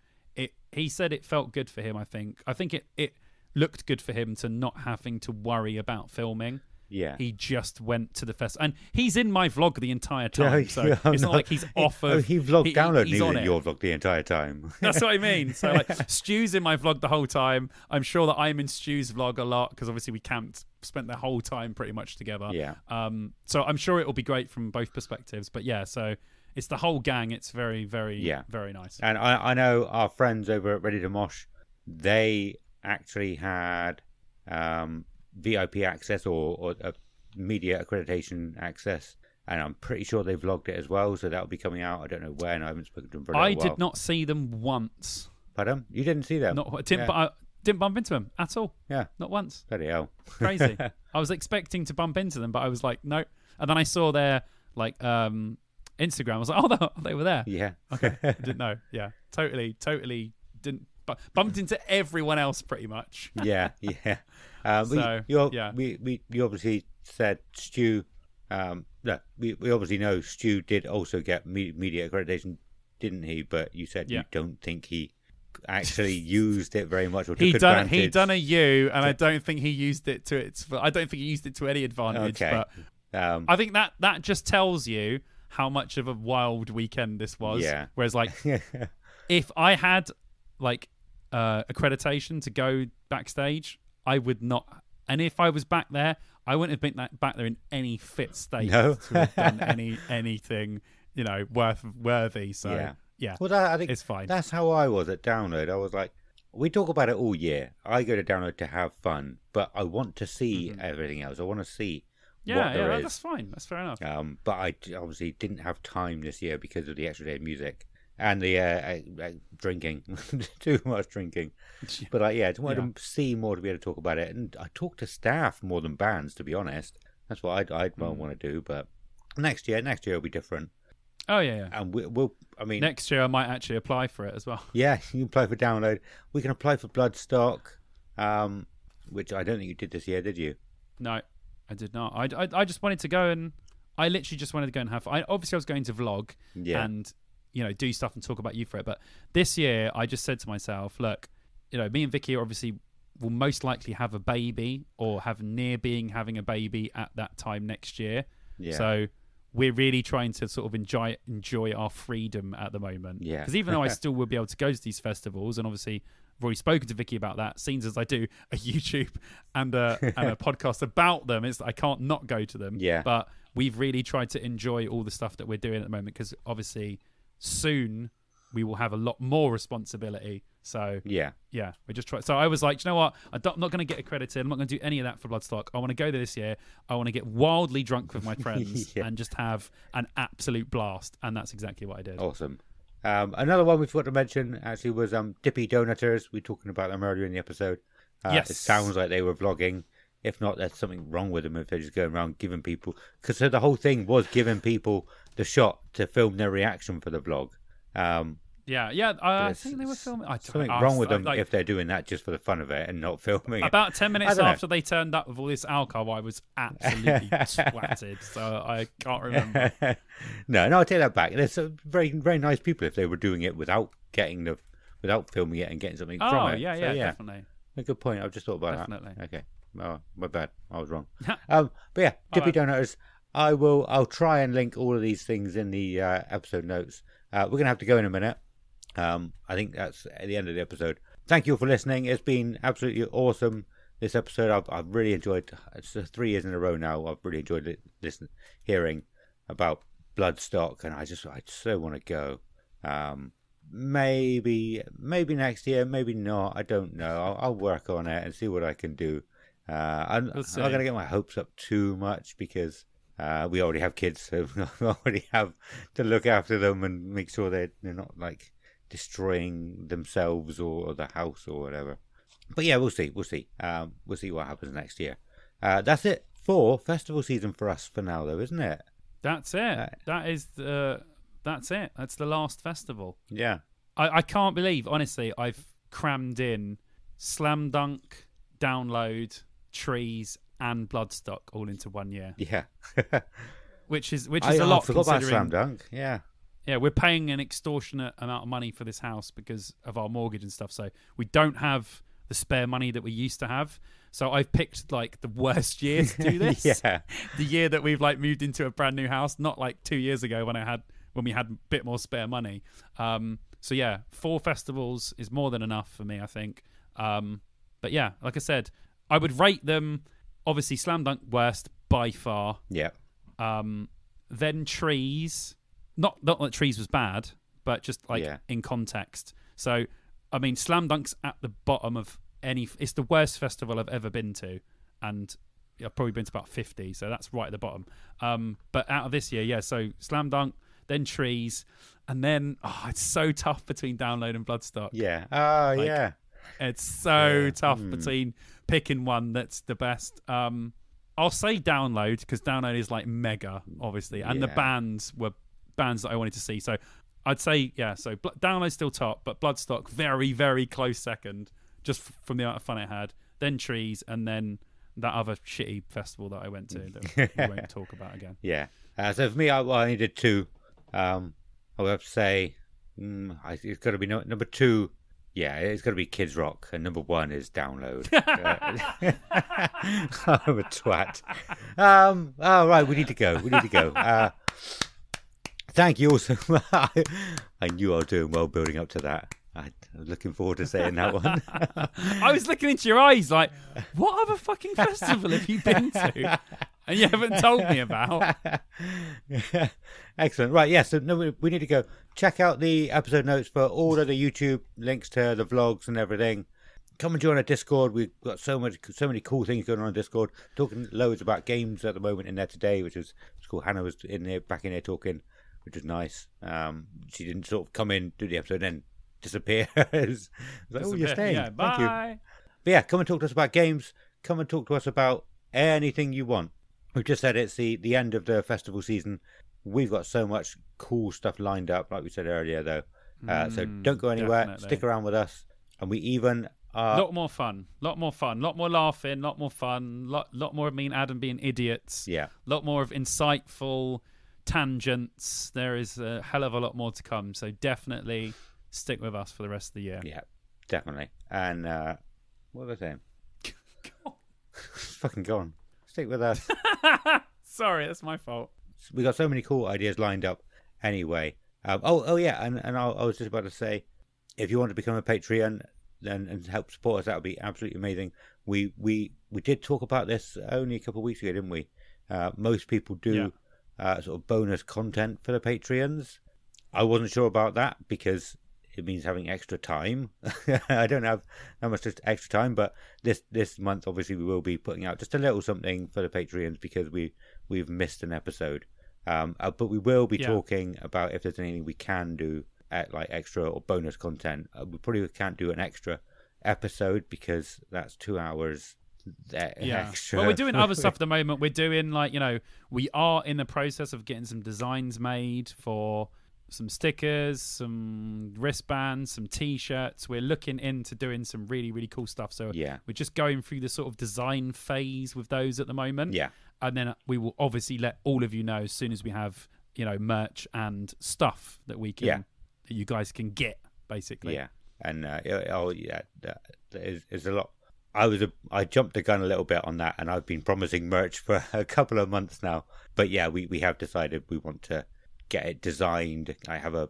S3: he said it felt good for him, I think. I think it looked good for him to not having to worry about filming.
S2: Yeah.
S3: He just went to the festival. And he's in my vlog the entire time. So it's not like he's off of...
S2: He vlogged downloading your vlog the entire time.
S3: That's what I mean. So like Stu's in my vlog the whole time. I'm sure that I'm in Stu's vlog a lot because obviously we camped, spent the whole time pretty much together.
S2: Yeah.
S3: So I'm sure it will be great from both perspectives. But yeah, so it's the whole gang. It's very, very, very nice.
S2: And I know our friends over at Ready to Mosh, they actually had... VIP access or media accreditation access, and I'm pretty sure they vlogged it as well, so that'll be coming out. I don't know when. I haven't spoken to them for a while.
S3: I did not see them once.
S2: Pardon? You didn't see them?
S3: I didn't bump into them at all.
S2: Yeah.
S3: Not once.
S2: Bloody hell.
S3: Crazy. I was expecting to bump into them, but I was like, no. And then I saw their Instagram. I was like, oh, they were there.
S2: Yeah.
S3: Okay. I didn't know. Yeah. Totally didn't bumped into everyone else pretty much.
S2: Yeah. We obviously said Stu. We obviously know Stu did also get media accreditation, didn't he? But you said you don't think he actually used it very much, or took advantage.
S3: He done a U, and I don't think he used it to its. I don't think he used it to any advantage. Okay. But I think that just tells you how much of a wild weekend this was. Yeah. Whereas, like, if I had like accreditation to go backstage, I would not. And if I was back there, I wouldn't have been back there in any fit state to have done anything, worthy. So yeah. Well, I think it's fine.
S2: That's how I was at Download. I was like, we talk about it all year. I go to Download to have fun, but I want to see everything else. I want to see.
S3: Yeah, that's fine. That's fair enough.
S2: But I obviously didn't have time this year because of the extra day of music and the drinking, too much drinking. But I just wanted to see more to be able to talk about it, and I talk to staff more than bands, to be honest. That's what I'd want to do. But next year will be different.
S3: Oh yeah.
S2: And we'll. I mean,
S3: next year I might actually apply for it as well.
S2: Yeah, you can apply for Download. We can apply for Bloodstock, which I don't think you did this year, did you?
S3: No. I did not. I just wanted to go, and I literally just wanted to go and have fun. Obviously, I was going to vlog and do stuff and talk about you for it. But this year, I just said to myself, look, me and Vicky obviously will most likely have a baby or have near having a baby at that time next year. Yeah. So we're really trying to sort of enjoy our freedom at the moment. Yeah. Because even though I still will be able to go to these festivals, and obviously I've already spoken to Vicky about that, seems as I do a YouTube and a podcast about them, I can't not go to them. Yeah. But we've really tried to enjoy all the stuff that we're doing at the moment, because obviously soon we will have a lot more responsibility. So yeah, we just try. So I was like, you know what? I'm not going to get accredited. I'm not going to do any of that for Bloodstock. I want to go there this year. I want to get wildly drunk with my friends and just have an absolute blast. And that's exactly what I did.
S2: Awesome. Another one we forgot to mention actually was Dippy Doughnutters. We were talking about them earlier in the episode. Yes. It sounds like they were vlogging. If not, there's something wrong with them if they're just going around giving people... Because the whole thing was giving people the shot to film their reaction for the vlog.
S3: I think they were filming...
S2: Something wrong with them if they're doing that just for the fun of it and not filming it.
S3: About 10 minutes after they turned up with all this alcohol, I was absolutely twatted, so I can't remember.
S2: No, I'll take that back. There's some very, very nice people if they were doing it without filming it and getting something from it.
S3: Yeah, definitely.
S2: A good point. I've just thought about that. Okay. Oh, my bad. I was wrong. But yeah, Dippy Doughnutters. I'll try and link all of these things in the episode notes. We're going to have to go in a minute. I think that's at the end of the episode. Thank you all for listening. It's been absolutely awesome, this episode. I've really enjoyed. It's 3 years in a row now. I've really enjoyed hearing about Bloodstock, and I so want to go. Maybe next year, maybe not. I don't know. I'll work on it and see what I can do. I'm not going to get my hopes up too much because we already have kids, so we already have to look after them and make sure they're not like destroying themselves or the house or whatever. But yeah, we'll see. We'll see what happens next year. That's it for festival season for us for now, though, isn't it?
S3: That's it. That's it. That's the last festival.
S2: Yeah.
S3: I can't believe, honestly, I've crammed in Slam Dunk, Download, Trees, and Bloodstock all into 1 year.
S2: Yeah.
S3: which is a lot.
S2: I forgot about Slam Dunk. Yeah.
S3: Yeah, we're paying an extortionate amount of money for this house because of our mortgage and stuff. So we don't have the spare money that we used to have. So I've picked like the worst year to do this.
S2: Yeah.
S3: The year that we've like moved into a brand new house, not like 2 years ago when we had a bit more spare money. So yeah, 4 festivals is more than enough for me, I think. But yeah, like I said, I would rate them obviously Slam Dunk worst by far.
S2: Yeah.
S3: Then Trees. Not that Trees was bad, but just like in context. So, I mean, Slam Dunk's at the bottom of any... It's the worst festival I've ever been to. And I've probably been to about 50, so that's right at the bottom. But out of this year, so Slam Dunk, then Trees, and then... it's so tough between Download and Bloodstock.
S2: Yeah.
S3: Yeah. It's so tough between picking one that's the best. I'll say Download, because Download is like mega, obviously. And the bands were bands that I wanted to see. So I'd say, yeah, so Download still top, but Bloodstock very, very close second, just from the amount of fun it had. Then Trees, and then that other shitty festival that I went to that we won't talk about again.
S2: Yeah. So for me, I needed two. I would have to say it's got to be number two. Yeah, it's got to be Kids Rock, and number one is Download. I'm a twat. Oh, right, we need to go. Thank you also. I knew I was doing well building up to that. I'm looking forward to saying that one.
S3: I was looking into your eyes like, what other fucking festival have you been to? And you haven't told me about.
S2: Excellent. Right, yes. Yeah, so we need to go. Check out the episode notes for all of the YouTube links to the vlogs and everything. Come and join our Discord. We've got so many cool things going on Discord. Talking loads about games at the moment in there today, which is cool. Hannah was back in there talking, which was nice. She didn't sort of come in, do the episode, and then disappear. It's like, oh, you're staying.
S3: Yeah,
S2: bye.
S3: Thank you.
S2: But yeah, come and talk to us about games. Come and talk to us about anything you want. We've just said it's the end of the festival season. We've got so much cool stuff lined up, like we said earlier, though. So don't go anywhere.
S3: Definitely.
S2: Stick around with us. And we even are...
S3: lot more fun, lot more laughing, lot more fun, lot more of me and Adam being idiots.
S2: Yeah.
S3: Lot more of insightful tangents. There is a hell of a lot more to come. So definitely stick with us for the rest of the year.
S2: Yeah, definitely. And what was I saying? Fucking go on. Stick with us.
S3: Sorry, that's my fault.
S2: We got so many cool ideas lined up anyway. Oh yeah, and I was just about to say, if you want to become a Patreon and help support us, that would be absolutely amazing. We did talk about this only a couple of weeks ago, didn't we? Most people do sort of bonus content for the Patreons. I wasn't sure about that because it means having extra time. I don't have that much extra time, but this month obviously we will be putting out just a little something for the Patreons because we've missed an episode. But we will be talking about if there's anything we can do at like extra or bonus content. We probably can't do an extra episode because that's 2 hours extra.
S3: Well, we're doing other stuff at the moment. We're doing we are in the process of getting some designs made for some stickers, some wristbands, some t-shirts. We're looking into doing some really, really cool stuff. So we're just going through the sort of design phase with those at the moment. Yeah. And then we will obviously let all of you know as soon as we have, merch and stuff that we can, that you guys can get, basically. Yeah. And there's a lot. I jumped the gun a little bit on that, and I've been promising merch for a couple of months now. But yeah, we have decided we want to get it designed. I have a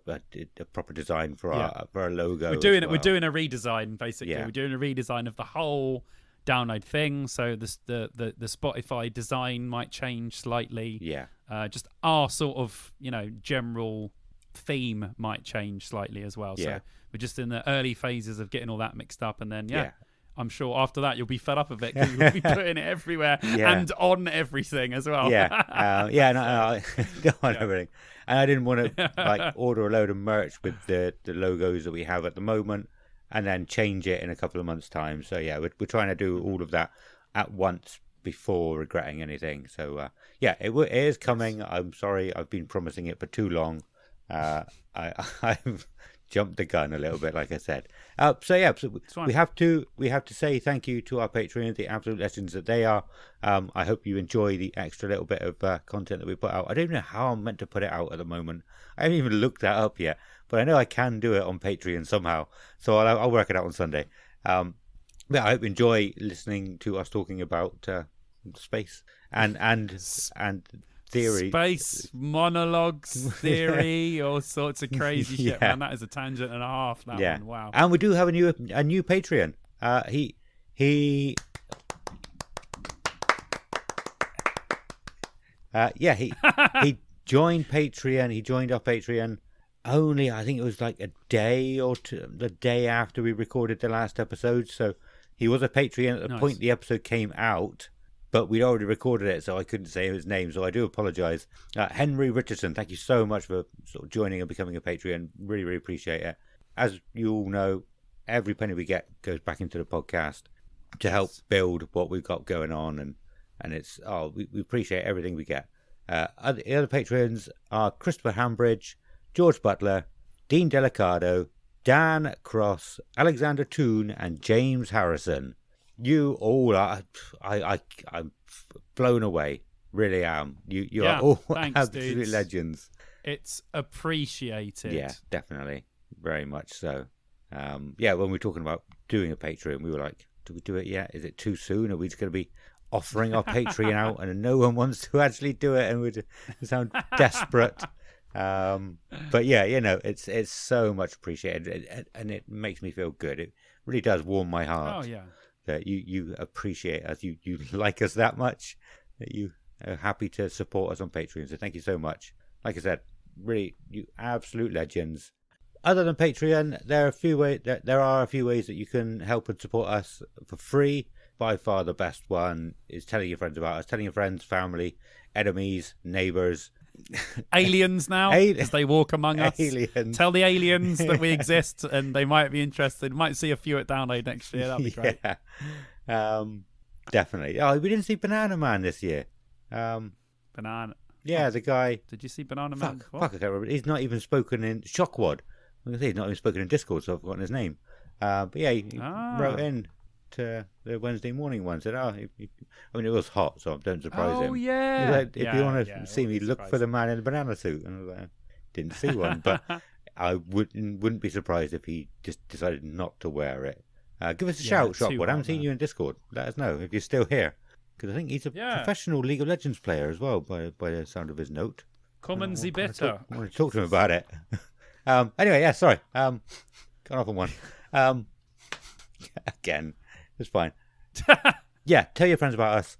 S3: proper design for our logo. We're doing a redesign, basically. Yeah. We're doing a redesign of the whole Download thing. So the Spotify design might change slightly. Yeah. Just our sort of general theme might change slightly as well. So we're just in the early phases of getting all that mixed up, and then I'm sure after that you'll be fed up of it because we'll be putting it everywhere and on everything as well.
S2: On everything. And I didn't want to order a load of merch with the logos that we have at the moment and then change it in a couple of months' time. So we're trying to do all of that at once before regretting anything. So it is coming. I'm sorry, I've been promising it for too long. I've jumped the gun a little bit, like I said. So we have to say thank you to our Patreons, the absolute legends that they are. I hope you enjoy the extra little bit of content that we put out. I don't even know how I'm meant to put it out at the moment. I haven't even looked that up yet, but I know I can do it on Patreon somehow. So I'll work it out on Sunday. I hope you enjoy listening to us talking about space and theory,
S3: space monologues, theory, all sorts of crazy shit. Man, that is a tangent and a half. That one, wow.
S2: And we do have a new Patreon. He joined Patreon. He joined our Patreon only, I think it was like a day or two, the day after we recorded the last episode. So he was a Patreon at the point the episode came out. But we'd already recorded it, so I couldn't say his name, so I do apologise. Henry Richardson, thank you so much for sort of joining and becoming a Patreon. Really, really appreciate it. As you all know, every penny we get goes back into the podcast to help build what we've got going on, and it's we appreciate everything we get. The other Patreons are Christopher Hambridge, George Butler, Dean Delicado, Dan Cross, Alexander Toon, and James Harrison. You all are... I'm blown away. Really am. You are all
S3: thanks,
S2: absolute
S3: dudes.
S2: legends.
S3: It's appreciated.
S2: Yeah, definitely. Very much so. When we're talking about doing a Patreon, we were like, do we do it yet? Is it too soon? Are we just going to be offering our Patreon out and no one wants to actually do it and we sound desperate? But yeah, it's so much appreciated and it makes me feel good. It really does warm my heart.
S3: Oh, yeah.
S2: That you appreciate us, you like us that much, that you are happy to support us on Patreon. So thank you so much. Like I said, really, you absolute legends. Other than Patreon, there are a few ways that you can help and support us for free. By far the best one is telling your friends about us, telling your friends, family, enemies, neighbours.
S3: Aliens now, as they walk among us.
S2: Aliens.
S3: Tell the aliens that we exist and they might be interested. Might see a few at Download next year. That'd be great.
S2: Yeah. Definitely. Oh, we didn't see Banana Man this year.
S3: Banana.
S2: Yeah, the guy.
S3: Did you see Banana Man?
S2: Fuck, I can't remember. He's not even spoken in Shockwad. I was going to say he's not even spoken in Discord, so I've forgotten his name. But yeah, he wrote in to the Wednesday morning one. Said, it was hot, so don't surprise him.
S3: Oh, yeah.
S2: Like, if you want to see me, look for the man in the banana suit. And I was like, didn't see one, but I wouldn't be surprised if he just decided not to wear it. Give us a shout, Shockwad. I haven't seen you in Discord. Let us know if you're still here. Because I think he's a professional League of Legends player as well, by the sound of his note.
S3: Common Zibita.
S2: I want to talk to him about it. Anyway, yeah, sorry. Gone off on one. Again, it's fine. Yeah, tell your friends about us.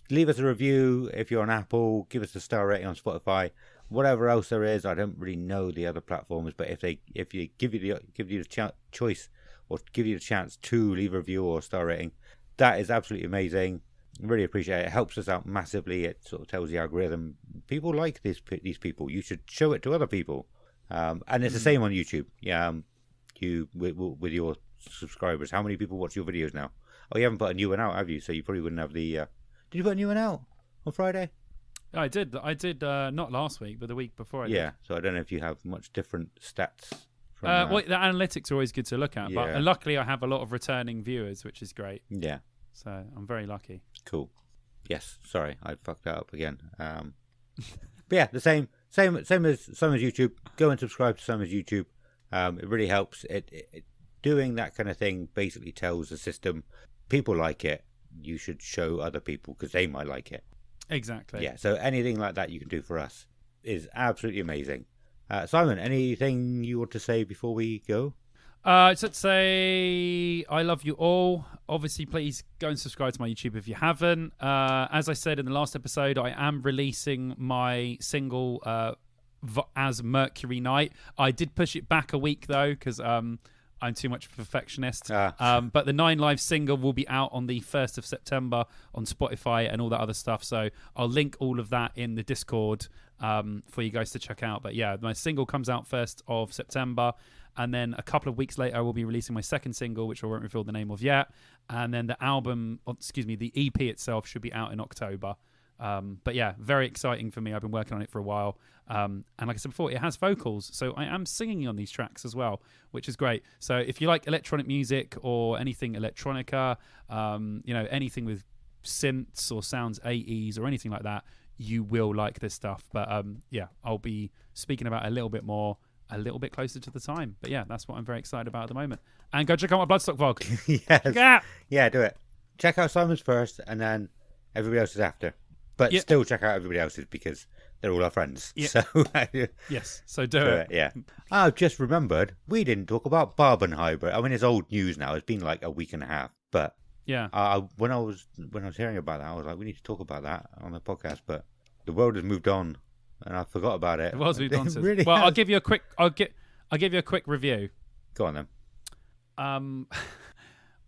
S2: Leave us a review if you're on Apple. Give us a star rating on Spotify. Whatever else there is, I don't really know the other platforms, but if you give you the choice or give you the chance to leave a review or a star rating, that is absolutely amazing. Really appreciate it. It helps us out massively. It sort of tells the algorithm people like these people. You should show it to other people. And it's the same on YouTube. Yeah, you with your subscribers. How many people watch your videos now? Oh, you haven't put a new one out, have you? So you probably wouldn't have the. Did you put a new one out on Friday?
S3: I did. Not last week, but the week before. I did.
S2: So I don't know if you have much different stats.
S3: Well, the analytics are always good to look at, but luckily I have a lot of returning viewers, which is great.
S2: Yeah.
S3: So I'm very lucky.
S2: Cool. Yes. Sorry, I fucked that up again. But yeah, the same as YouTube. Go and subscribe to Summer's YouTube. It really helps. It doing that kind of thing basically tells the system people like it. You should show other people because they might like it.
S3: Exactly.
S2: Yeah. So anything like that you can do for us is absolutely amazing. Simon, anything you want to say before we go?
S3: Just say I love you all. Obviously, please go and subscribe to my YouTube if you haven't. As I said in the last episode, I am releasing my single as Mercury Night. I did push it back a week though because I'm too much of a perfectionist. But the 9 Live single will be out on the 1st of September on Spotify and all that other stuff. So I'll link all of that in the Discord for you guys to check out. But yeah, my single comes out 1st of September. And then a couple of weeks later, I will be releasing my second single, which I won't reveal the name of yet. And then the the EP itself should be out in October. But yeah, very exciting for me. I've been working on it for a while. And like I said before, it has vocals. So I am singing on these tracks as well, which is great. So if you like electronic music or anything electronica, anything with synths or sounds 80s or anything like that, you will like this stuff. But I'll be speaking about it a little bit more, a little bit closer to the time. But yeah, that's what I'm very excited about at the moment. And go check out my Bloodstock vlog.
S2: Yes. Yeah, do it. Check out Simon's first and then everybody else's after. But still check out everybody else's because they're all our friends. Yep. So
S3: yes, so do it.
S2: Yeah. I've just remembered we didn't talk about Barbenheimer. I mean, it's old news now. It's been like a week and a half. But
S3: yeah,
S2: when I was hearing about that, I was like, we need to talk about that on the podcast. But the world has moved on, and I forgot about it.
S3: The world's moved on.
S2: Really
S3: well, I'll give you a quick review.
S2: Go on
S3: then.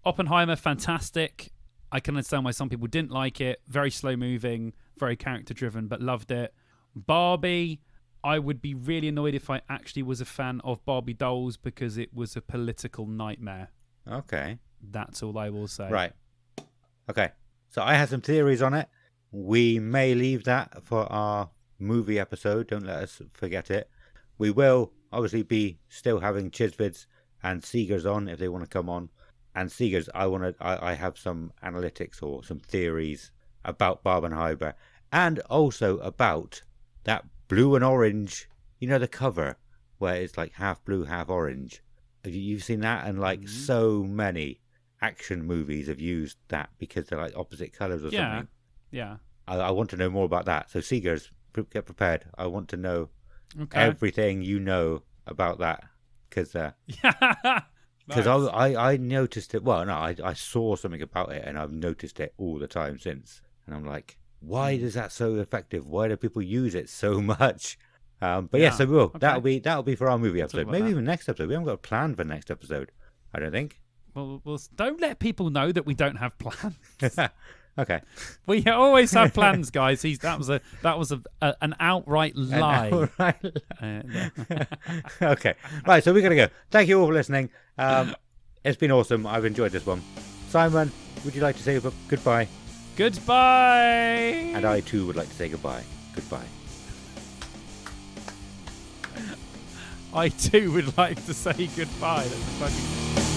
S3: Oppenheimer, fantastic. I can understand why some people didn't like it. Very slow moving, very character driven, but loved it. Barbie, I would be really annoyed if I actually was a fan of Barbie dolls because it was a political nightmare.
S2: Okay.
S3: That's all I will say.
S2: Right. Okay. So I had some theories on it. We may leave that for our movie episode. Don't let us forget it. We will obviously be still having Chidzvidz and Seegers on if they want to come on. And Seegers, I have some analytics or some theories about Barbenheimer, and also about that blue and orange, the cover where it's like half blue, half orange. You've seen that, and like so many action movies have used that because they're like opposite colours or something.
S3: Yeah.
S2: I want to know more about that. So Seegers, get prepared. I want to know everything you know about that, because because I noticed it. Well, no, I saw something about it, and I've noticed it all the time since. And I'm like, why is that so effective? Why do people use it so much? But so we will. Okay. That'll be for our movie episode. Maybe even next episode. We haven't got a plan for next episode, I don't think.
S3: Well, don't let people know that we don't have plans.
S2: Okay.
S3: We always have plans, guys. That was an outright lie.
S2: Okay. Right, so we're going to go. Thank you all for listening. It's been awesome. I've enjoyed this one. Simon, would you like to say goodbye?
S3: Goodbye.
S2: And I too would like to say goodbye. Goodbye.
S3: I too would like to say goodbye. That's fucking...